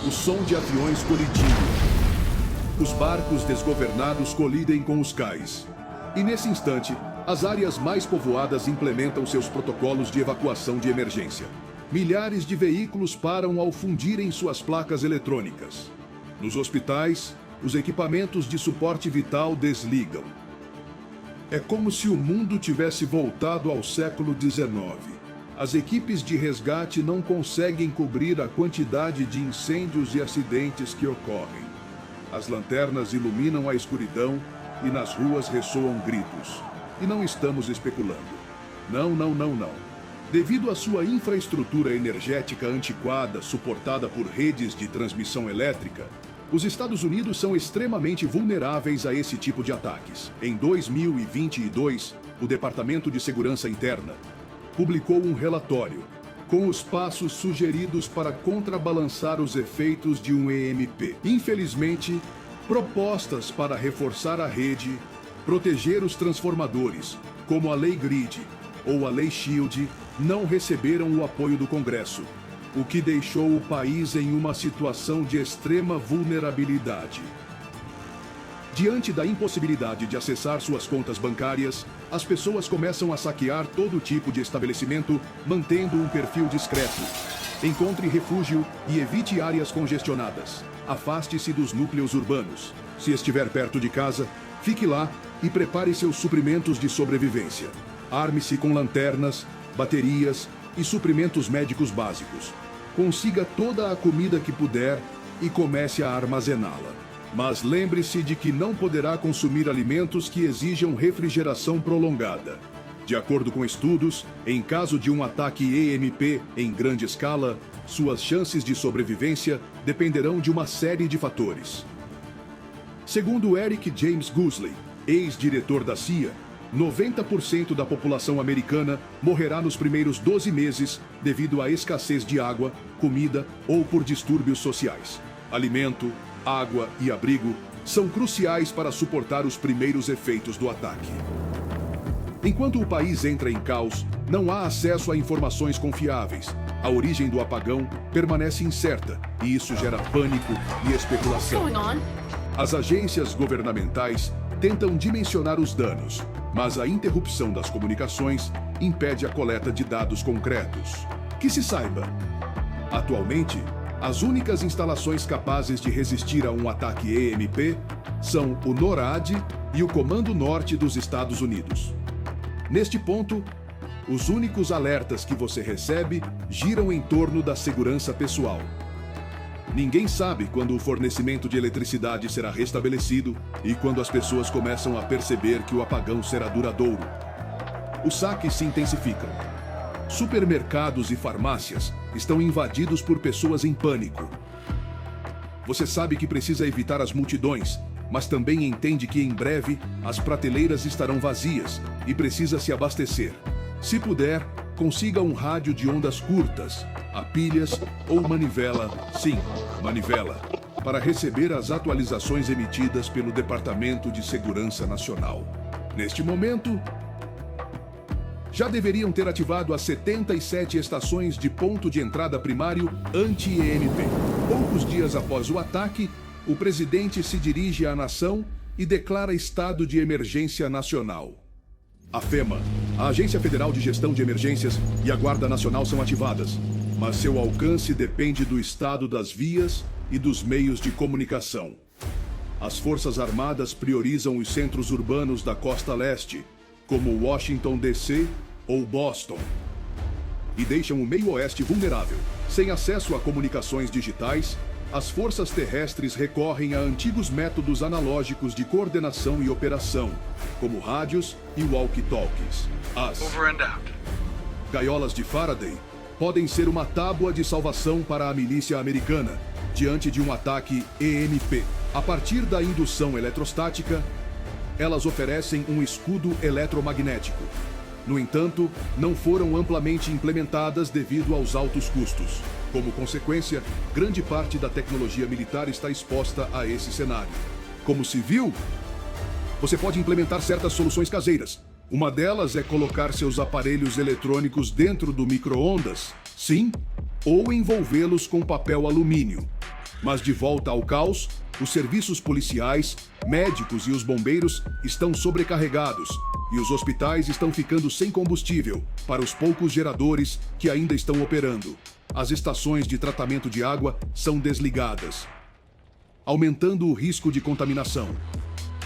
o som de aviões colidindo. Os barcos desgovernados colidem com os cais. E nesse instante, as áreas mais povoadas implementam seus protocolos de evacuação de emergência. Milhares de veículos param ao fundirem suas placas eletrônicas. Nos hospitais, os equipamentos de suporte vital desligam. É como se o mundo tivesse voltado ao século XIX. As equipes de resgate não conseguem cobrir a quantidade de incêndios e acidentes que ocorrem. As lanternas iluminam a escuridão e nas ruas ressoam gritos. E não estamos especulando. Não. Devido à sua infraestrutura energética antiquada, suportada por redes de transmissão elétrica, os Estados Unidos são extremamente vulneráveis a esse tipo de ataques. Em 2022, o Departamento de Segurança Interna publicou um relatório com os passos sugeridos para contrabalançar os efeitos de um EMP. Infelizmente, propostas para reforçar a rede, proteger os transformadores, como a Lei Grid ou a Lei Shield, não receberam o apoio do Congresso, o que deixou o país em uma situação de extrema vulnerabilidade. Diante da impossibilidade de acessar suas contas bancárias, as pessoas começam a saquear todo tipo de estabelecimento, mantendo um perfil discreto. Encontre refúgio e evite áreas congestionadas. Afaste-se dos núcleos urbanos. Se estiver perto de casa, fique lá e prepare seus suprimentos de sobrevivência. Arme-se com lanternas, baterias e suprimentos médicos básicos. Consiga toda a comida que puder e comece a armazená-la. Mas lembre-se de que não poderá consumir alimentos que exijam refrigeração prolongada. De acordo com estudos, em caso de um ataque EMP em grande escala, suas chances de sobrevivência dependerão de uma série de fatores. Segundo Eric James Guzley, ex-diretor da CIA, 90% da população americana morrerá nos primeiros 12 meses devido à escassez de água, comida ou por distúrbios sociais. Alimento, água e abrigo são cruciais para suportar os primeiros efeitos do ataque. Enquanto o país entra em caos, não há acesso a informações confiáveis. A origem do apagão permanece incerta e isso gera pânico e especulação. As agências governamentais tentam dimensionar os danos, mas a interrupção das comunicações impede a coleta de dados concretos. Que se saiba, atualmente, as únicas instalações capazes de resistir a um ataque EMP são o NORAD e o Comando Norte dos Estados Unidos. Neste ponto, os únicos alertas que você recebe giram em torno da segurança pessoal. Ninguém sabe quando o fornecimento de eletricidade será restabelecido e quando as pessoas começam a perceber que o apagão será duradouro. Os saques se intensificam. Supermercados e farmácias estão invadidos por pessoas em pânico. Você sabe que precisa evitar as multidões, mas também entende que em breve as prateleiras estarão vazias e precisa se abastecer. Se puder, consiga um rádio de ondas curtas, a pilhas ou manivela, sim, manivela, para receber as atualizações emitidas pelo Departamento de Segurança Nacional. Neste momento, já deveriam ter ativado as 77 estações de ponto de entrada primário anti-EMP. Poucos dias após o ataque, o presidente se dirige à nação e declara estado de emergência nacional. A FEMA, a Agência Federal de Gestão de Emergências, e a Guarda Nacional são ativadas. mas seu alcance depende do estado das vias e dos meios de comunicação. As Forças Armadas priorizam os centros urbanos da costa leste, como Washington, D.C. ou Boston, e deixam o meio-oeste vulnerável. Sem acesso a comunicações digitais, as forças terrestres recorrem a antigos métodos analógicos de coordenação e operação, como rádios e walkie-talkies. As gaiolas de Faraday podem ser uma tábua de salvação para a milícia americana diante de um ataque EMP. A partir da indução eletrostática, elas oferecem um escudo eletromagnético. No entanto, não foram amplamente implementadas devido aos altos custos. Como consequência, grande parte da tecnologia militar está exposta a esse cenário. Como civil, você pode implementar certas soluções caseiras. Uma delas é colocar seus aparelhos eletrônicos dentro do micro-ondas, sim, ou envolvê-los com papel alumínio. Mas de volta ao caos, os serviços policiais, médicos e os bombeiros estão sobrecarregados e os hospitais estão ficando sem combustível para os poucos geradores que ainda estão operando. As estações de tratamento de água são desligadas, aumentando o risco de contaminação.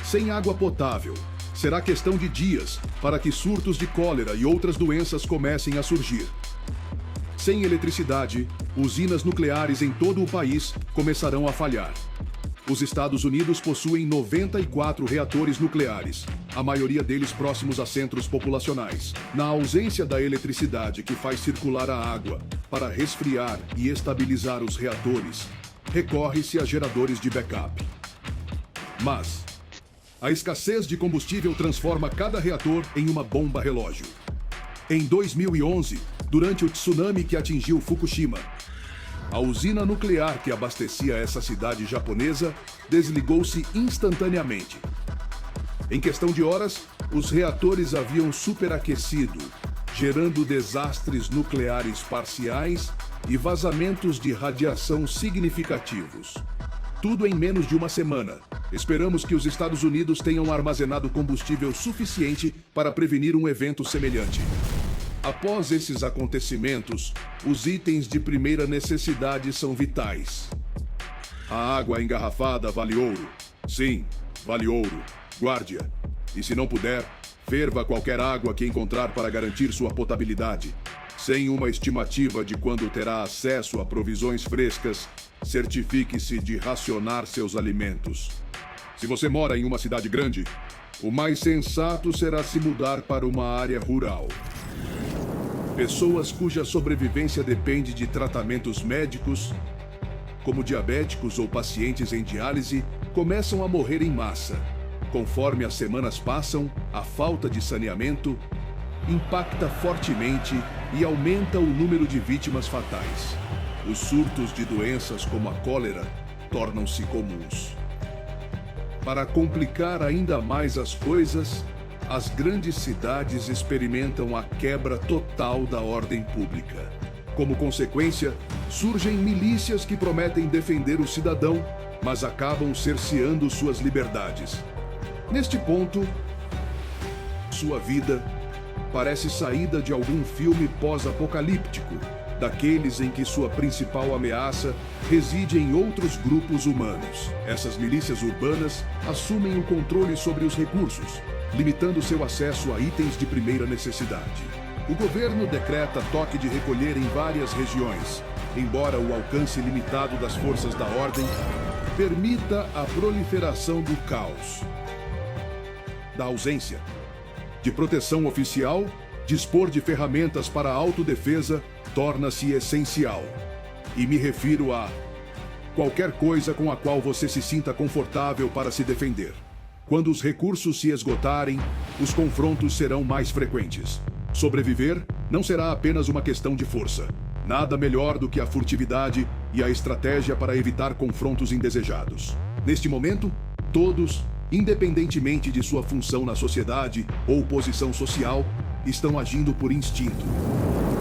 Sem água potável, será questão de dias para que surtos de cólera e outras doenças comecem a surgir. Sem eletricidade, usinas nucleares em todo o país começarão a falhar. Os Estados Unidos possuem 94 reatores nucleares, a maioria deles próximos a centros populacionais. Na ausência da eletricidade que faz circular a água para resfriar e estabilizar os reatores, recorre-se a geradores de backup. Mas a escassez de combustível transforma cada reator em uma bomba relógio. Em 2011, durante o tsunami que atingiu Fukushima, a usina nuclear que abastecia essa cidade japonesa desligou-se instantaneamente. Em questão de horas, os reatores haviam superaquecido, gerando desastres nucleares parciais e vazamentos de radiação significativos. Tudo em menos de uma semana. Esperamos que os Estados Unidos tenham armazenado combustível suficiente para prevenir um evento semelhante. Após esses acontecimentos, os itens de primeira necessidade são vitais. A água engarrafada vale ouro. Sim, vale ouro. Guarde-a. E se não puder, ferva qualquer água que encontrar para garantir sua potabilidade. Sem uma estimativa de quando terá acesso a provisões frescas, certifique-se de racionar seus alimentos. Se você mora em uma cidade grande, o mais sensato será se mudar para uma área rural. Pessoas cuja sobrevivência depende de tratamentos médicos, como diabéticos ou pacientes em diálise, começam a morrer em massa. Conforme as semanas passam, a falta de saneamento impacta fortemente e aumenta o número de vítimas fatais. Os surtos de doenças como a cólera tornam-se comuns. Para complicar ainda mais as coisas, as grandes cidades experimentam a quebra total da ordem pública. Como consequência, surgem milícias que prometem defender o cidadão, mas acabam cerceando suas liberdades. Neste ponto, sua vida parece saída de algum filme pós-apocalíptico, daqueles em que sua principal ameaça reside em outros grupos humanos. Essas milícias urbanas assumem o controle sobre os recursos, limitando seu acesso a itens de primeira necessidade. O governo decreta toque de recolher em várias regiões, embora o alcance limitado das forças da ordem permita a proliferação do caos. Da ausência de proteção oficial, dispor de ferramentas para a autodefesa torna-se essencial. E me refiro a qualquer coisa com a qual você se sinta confortável para se defender. Quando os recursos se esgotarem, os confrontos serão mais frequentes. Sobreviver não será apenas uma questão de força. Nada melhor do que a furtividade e a estratégia para evitar confrontos indesejados. Neste momento, todos, independentemente de sua função na sociedade ou posição social, estão agindo por instinto.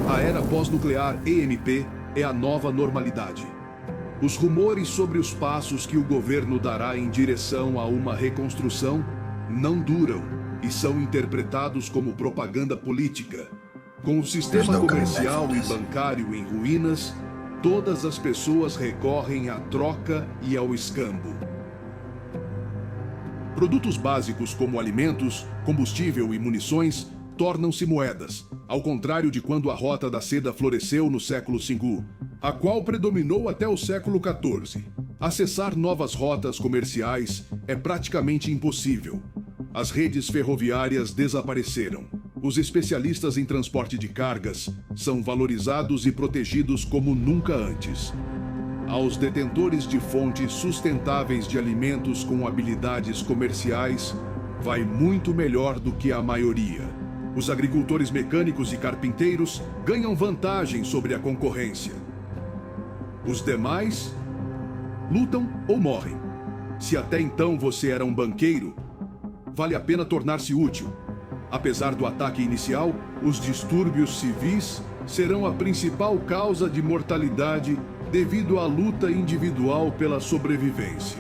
A era pós-nuclear EMP é a nova normalidade. Os rumores sobre os passos que o governo dará em direção a uma reconstrução não duram e são interpretados como propaganda política. Com o sistema comercial e bancário em ruínas, todas as pessoas recorrem à troca e ao escambo. Produtos básicos como alimentos, combustível e munições tornam-se moedas, ao contrário de quando a rota da seda floresceu no século V, a qual predominou até o século XIV. Acessar novas rotas comerciais é praticamente impossível. As redes ferroviárias desapareceram. Os especialistas em transporte de cargas são valorizados e protegidos como nunca antes. Aos detentores de fontes sustentáveis de alimentos com habilidades comerciais, vai muito melhor do que a maioria. Os agricultores mecânicos e carpinteiros ganham vantagem sobre a concorrência. Os demais lutam ou morrem. Se até então você era um banqueiro, vale a pena tornar-se útil. Apesar do ataque inicial, os distúrbios civis serão a principal causa de mortalidade devido à luta individual pela sobrevivência.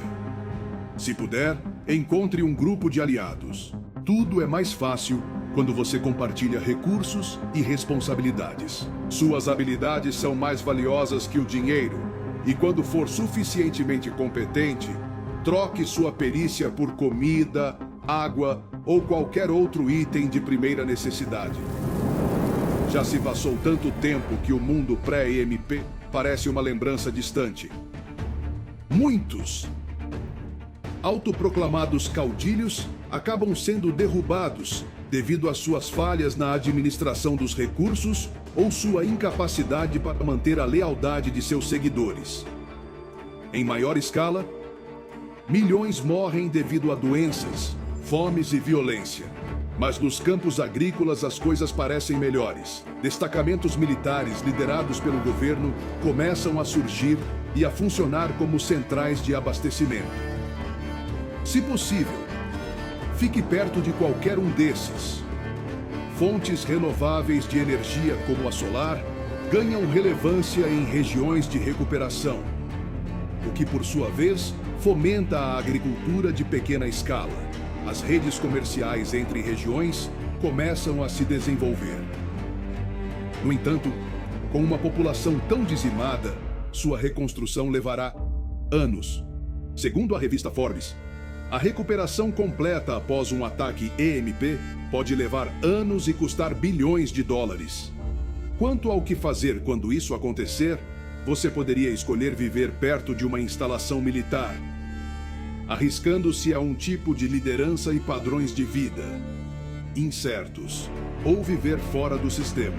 Se puder, encontre um grupo de aliados. Tudo é mais fácil quando você compartilha recursos e responsabilidades. Suas habilidades são mais valiosas que o dinheiro, e quando for suficientemente competente, troque sua perícia por comida, água ou qualquer outro item de primeira necessidade. Já se passou tanto tempo que o mundo pré-EMP parece uma lembrança distante. Muitos autoproclamados caudilhos acabam sendo derrubados devido às suas falhas na administração dos recursos ou sua incapacidade para manter a lealdade de seus seguidores. Em maior escala, milhões morrem devido a doenças, fomes e violência. Mas nos campos agrícolas as coisas parecem melhores. Destacamentos militares liderados pelo governo começam a surgir e a funcionar como centrais de abastecimento. Se possível, fique perto de qualquer um desses. Fontes renováveis de energia como a solar ganham relevância em regiões de recuperação, o que por sua vez fomenta a agricultura de pequena escala. As redes comerciais entre regiões começam a se desenvolver. No entanto, com uma população tão dizimada, sua reconstrução levará anos. Segundo a revista Forbes, a recuperação completa após um ataque EMP pode levar anos e custar bilhões de dólares. Quanto ao que fazer quando isso acontecer, você poderia escolher viver perto de uma instalação militar, arriscando-se a um tipo de liderança e padrões de vida incertos, ou viver fora do sistema.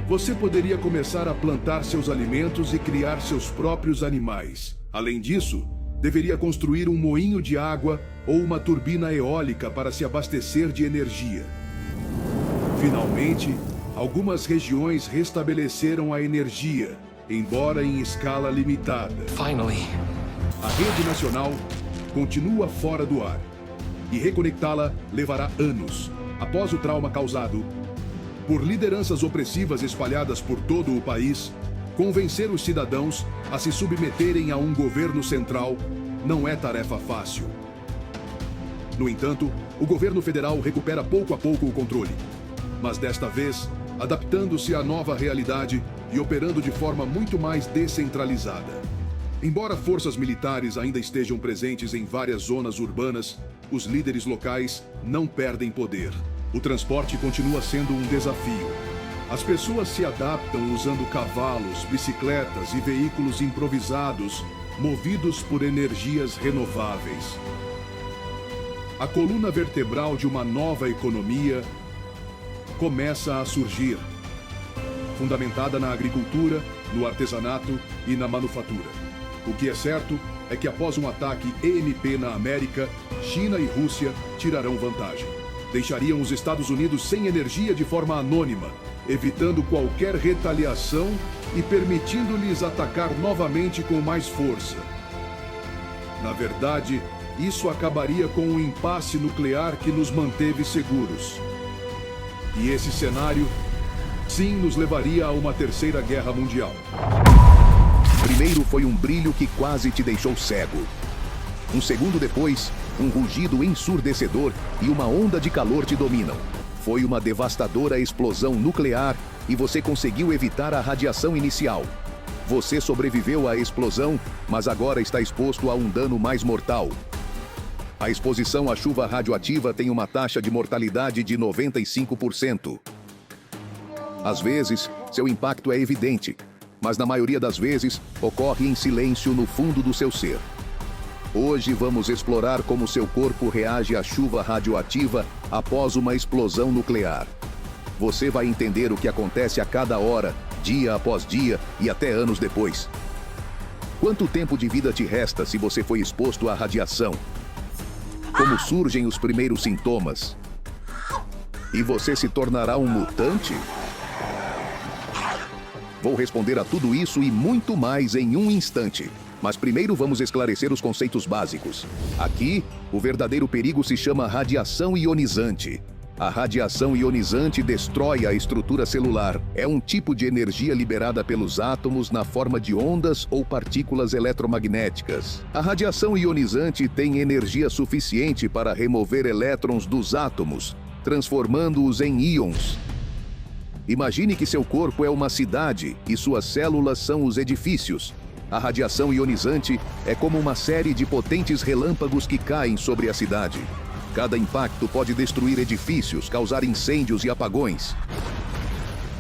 Você poderia começar a plantar seus alimentos e criar seus próprios animais. Além disso, deveria construir um moinho de água ou uma turbina eólica para se abastecer de energia. Finalmente, algumas regiões restabeleceram a energia, embora em escala limitada. A rede nacional continua fora do ar, e reconectá-la levará anos, após o trauma causado por lideranças opressivas espalhadas por todo o país. Convencer os cidadãos a se submeterem a um governo central não é tarefa fácil. No entanto, o governo federal recupera pouco a pouco o controle, mas desta vez adaptando-se à nova realidade e operando de forma muito mais descentralizada. Embora forças militares ainda estejam presentes em várias zonas urbanas, os líderes locais não perdem poder. O transporte continua sendo um desafio. As pessoas se adaptam usando cavalos, bicicletas e veículos improvisados, movidos por energias renováveis. A coluna vertebral de uma nova economia começa a surgir, fundamentada na agricultura, no artesanato e na manufatura. O que é certo é que após um ataque EMP na América, China e Rússia tirarão vantagem. Deixariam os Estados Unidos sem energia de forma anônima, evitando qualquer retaliação e permitindo-lhes atacar novamente com mais força. Na verdade, isso acabaria com um impasse nuclear que nos manteve seguros. E esse cenário, sim, nos levaria a uma terceira guerra mundial. Primeiro foi um brilho que quase te deixou cego. Um segundo depois, um rugido ensurdecedor e uma onda de calor te dominam. Foi uma devastadora explosão nuclear e você conseguiu evitar a radiação inicial. Você sobreviveu à explosão, mas agora está exposto a um dano mais mortal. A exposição à chuva radioativa tem uma taxa de mortalidade de 95%. Às vezes, seu impacto é evidente, mas na maioria das vezes, ocorre em silêncio no fundo do seu ser. Hoje vamos explorar como seu corpo reage à chuva radioativa após uma explosão nuclear. Você vai entender o que acontece a cada hora, dia após dia e até anos depois. Quanto tempo de vida te resta se você foi exposto à radiação? Como surgem os primeiros sintomas? E você se tornará um mutante? Vou responder a tudo isso e muito mais em um instante. Mas primeiro vamos esclarecer os conceitos básicos. Aqui, o verdadeiro perigo se chama radiação ionizante. A radiação ionizante destrói a estrutura celular. É um tipo de energia liberada pelos átomos na forma de ondas ou partículas eletromagnéticas. A radiação ionizante tem energia suficiente para remover elétrons dos átomos, transformando-os em íons. Imagine que seu corpo é uma cidade e suas células são os edifícios. A radiação ionizante é como uma série de potentes relâmpagos que caem sobre a cidade. Cada impacto pode destruir edifícios, causar incêndios e apagões.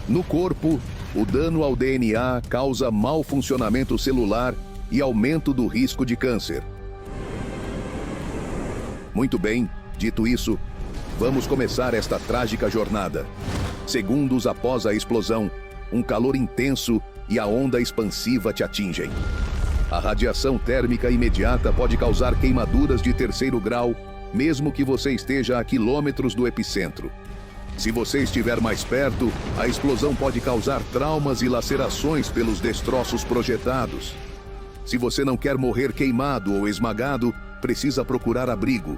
No corpo, o dano ao DNA causa mau funcionamento celular e aumento do risco de câncer. Muito bem, dito isso, vamos começar esta trágica jornada. Segundos após a explosão, um calor intenso e a onda expansiva te atingem. A radiação térmica imediata pode causar queimaduras de 3º grau, mesmo que você esteja a quilômetros do epicentro. Se você estiver mais perto, a explosão pode causar traumas e lacerações pelos destroços projetados. Se você não quer morrer queimado ou esmagado, precisa procurar abrigo.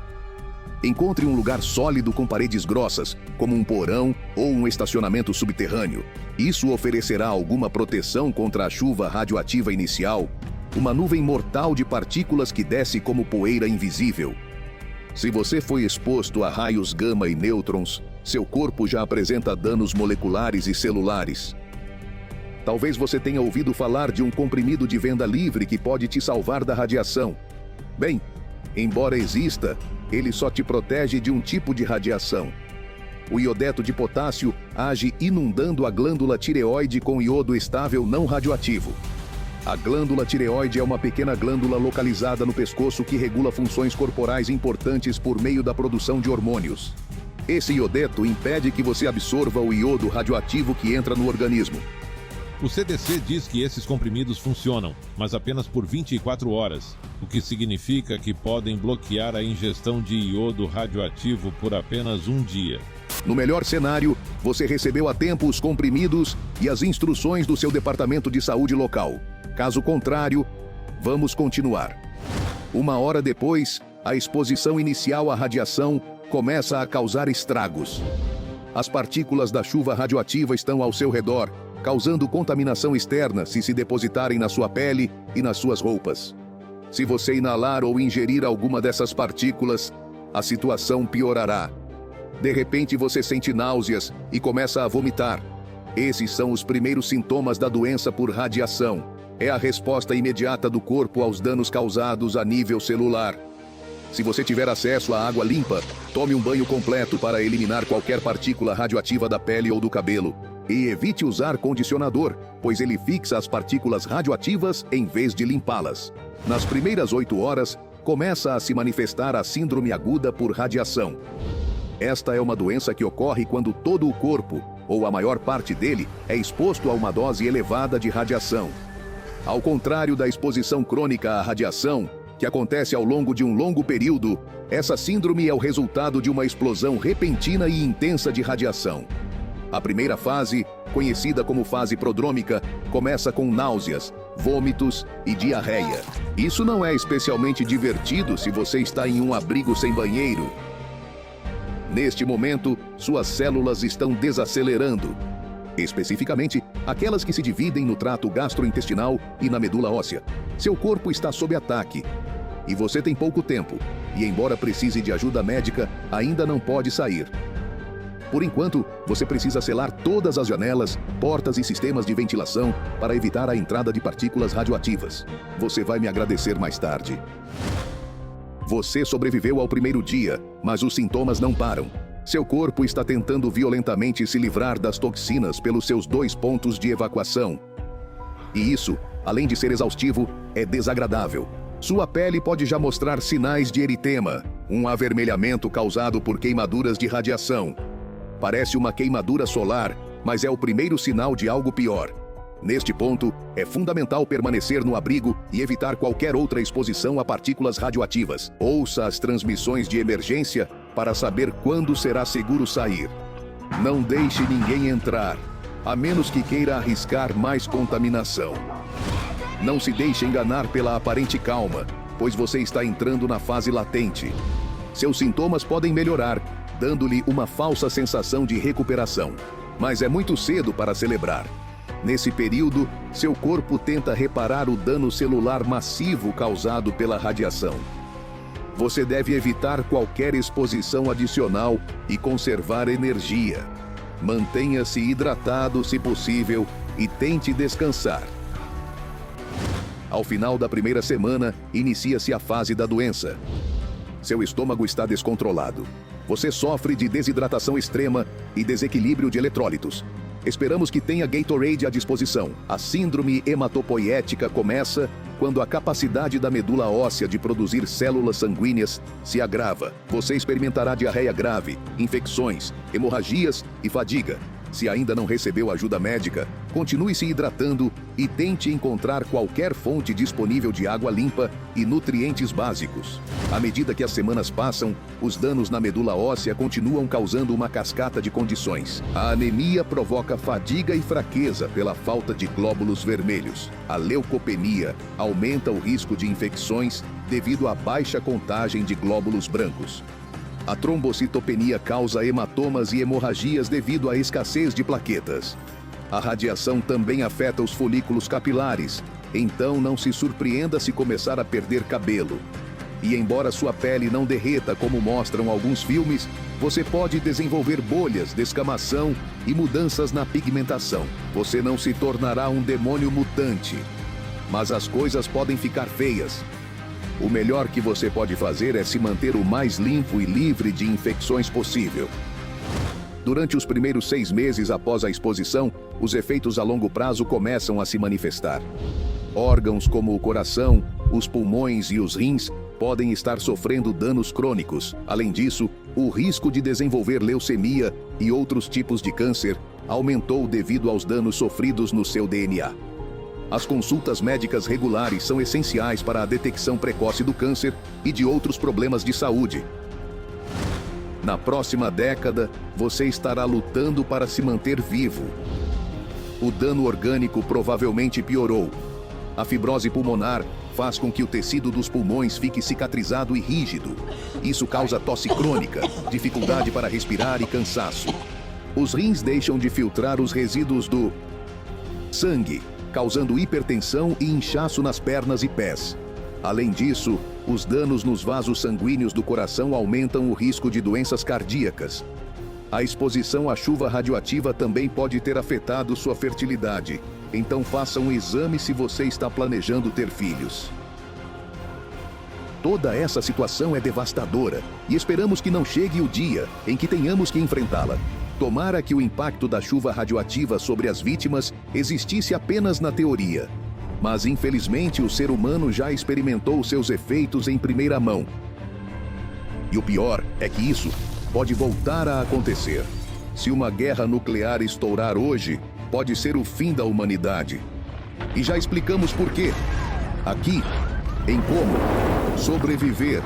Encontre um lugar sólido com paredes grossas, como um porão ou um estacionamento subterrâneo. Isso oferecerá alguma proteção contra a chuva radioativa inicial, uma nuvem mortal de partículas que desce como poeira invisível. Se você foi exposto a raios gama e nêutrons, seu corpo já apresenta danos moleculares e celulares. Talvez você tenha ouvido falar de um comprimido de venda livre que pode te salvar da radiação. Bem, embora exista, ele só te protege de um tipo de radiação. O iodeto de potássio age inundando a glândula tireoide com iodo estável não radioativo. A glândula tireoide é uma pequena glândula localizada no pescoço que regula funções corporais importantes por meio da produção de hormônios. Esse iodeto impede que você absorva o iodo radioativo que entra no organismo. O CDC diz que esses comprimidos funcionam, mas apenas por 24 horas, o que significa que podem bloquear a ingestão de iodo radioativo por apenas um dia. No melhor cenário, você recebeu a tempo os comprimidos e as instruções do seu departamento de saúde local. Caso contrário, vamos continuar. 1 hora depois, a exposição inicial à radiação começa a causar estragos. As partículas da chuva radioativa estão ao seu redor, causando contaminação externa se depositarem na sua pele e nas suas roupas. Se você inalar ou ingerir alguma dessas partículas, a situação piorará. De repente você sente náuseas e começa a vomitar. Esses são os primeiros sintomas da doença por radiação. É a resposta imediata do corpo aos danos causados a nível celular. Se você tiver acesso a água limpa, tome um banho completo para eliminar qualquer partícula radioativa da pele ou do cabelo. E evite usar condicionador, pois ele fixa as partículas radioativas em vez de limpá-las. Nas primeiras 8 horas, começa a se manifestar a síndrome aguda por radiação. Esta é uma doença que ocorre quando todo o corpo, ou a maior parte dele, é exposto a uma dose elevada de radiação. Ao contrário da exposição crônica à radiação, que acontece ao longo de um longo período, essa síndrome é o resultado de uma explosão repentina e intensa de radiação. A primeira fase, conhecida como fase prodrômica, começa com náuseas, vômitos e diarreia. Isso não é especialmente divertido se você está em um abrigo sem banheiro. Neste momento, suas células estão desacelerando. Especificamente, aquelas que se dividem no trato gastrointestinal e na medula óssea. Seu corpo está sob ataque. E você tem pouco tempo, e embora precise de ajuda médica, ainda não pode sair. Por enquanto, você precisa selar todas as janelas, portas e sistemas de ventilação para evitar a entrada de partículas radioativas. Você vai me agradecer mais tarde. Você sobreviveu ao primeiro dia, mas os sintomas não param. Seu corpo está tentando violentamente se livrar das toxinas pelos seus 2 pontos de evacuação. E isso, além de ser exaustivo, é desagradável. Sua pele pode já mostrar sinais de eritema, um avermelhamento causado por queimaduras de radiação. Parece uma queimadura solar, mas é o primeiro sinal de algo pior. Neste ponto, é fundamental permanecer no abrigo e evitar qualquer outra exposição a partículas radioativas. Ouça as transmissões de emergência para saber quando será seguro sair. Não deixe ninguém entrar, a menos que queira arriscar mais contaminação. Não se deixe enganar pela aparente calma, pois você está entrando na fase latente. Seus sintomas podem melhorar, dando-lhe uma falsa sensação de recuperação. Mas é muito cedo para celebrar. Nesse período, seu corpo tenta reparar o dano celular massivo causado pela radiação. Você deve evitar qualquer exposição adicional e conservar energia. Mantenha-se hidratado se possível e tente descansar. Ao final da primeira semana, inicia-se a fase da doença. Seu estômago está descontrolado. Você sofre de desidratação extrema e desequilíbrio de eletrólitos. Esperamos que tenha Gatorade à disposição. A síndrome hematopoiética começa quando a capacidade da medula óssea de produzir células sanguíneas se agrava. Você experimentará diarreia grave, infecções, hemorragias e fadiga. Se ainda não recebeu ajuda médica, continue se hidratando e tente encontrar qualquer fonte disponível de água limpa e nutrientes básicos. À medida que as semanas passam, os danos na medula óssea continuam causando uma cascata de condições. A anemia provoca fadiga e fraqueza pela falta de glóbulos vermelhos. A leucopenia aumenta o risco de infecções devido à baixa contagem de glóbulos brancos. A trombocitopenia causa hematomas e hemorragias devido à escassez de plaquetas. A radiação também afeta os folículos capilares, então não se surpreenda se começar a perder cabelo. E embora sua pele não derreta como mostram alguns filmes, você pode desenvolver bolhas, descamação e mudanças na pigmentação. Você não se tornará um demônio mutante, mas as coisas podem ficar feias. O melhor que você pode fazer é se manter o mais limpo e livre de infecções possível. Durante os primeiros 6 meses após a exposição, os efeitos a longo prazo começam a se manifestar. Órgãos como o coração, os pulmões e os rins podem estar sofrendo danos crônicos. Além disso, o risco de desenvolver leucemia e outros tipos de câncer aumentou devido aos danos sofridos no seu DNA. As consultas médicas regulares são essenciais para a detecção precoce do câncer e de outros problemas de saúde. Na próxima década, você estará lutando para se manter vivo. O dano orgânico provavelmente piorou. A fibrose pulmonar faz com que o tecido dos pulmões fique cicatrizado e rígido. Isso causa tosse crônica, dificuldade para respirar e cansaço. Os rins deixam de filtrar os resíduos do sangue, causando hipertensão e inchaço nas pernas e pés. Além disso, os danos nos vasos sanguíneos do coração aumentam o risco de doenças cardíacas. A exposição à chuva radioativa também pode ter afetado sua fertilidade, então faça um exame se você está planejando ter filhos. Toda essa situação é devastadora e esperamos que não chegue o dia em que tenhamos que enfrentá-la. Tomara que o impacto da chuva radioativa sobre as vítimas existisse apenas na teoria. Mas, infelizmente, o ser humano já experimentou seus efeitos em primeira mão. E o pior é que isso pode voltar a acontecer. Se uma guerra nuclear estourar hoje, pode ser o fim da humanidade. E já explicamos por quê. Aqui, em Como Sobreviver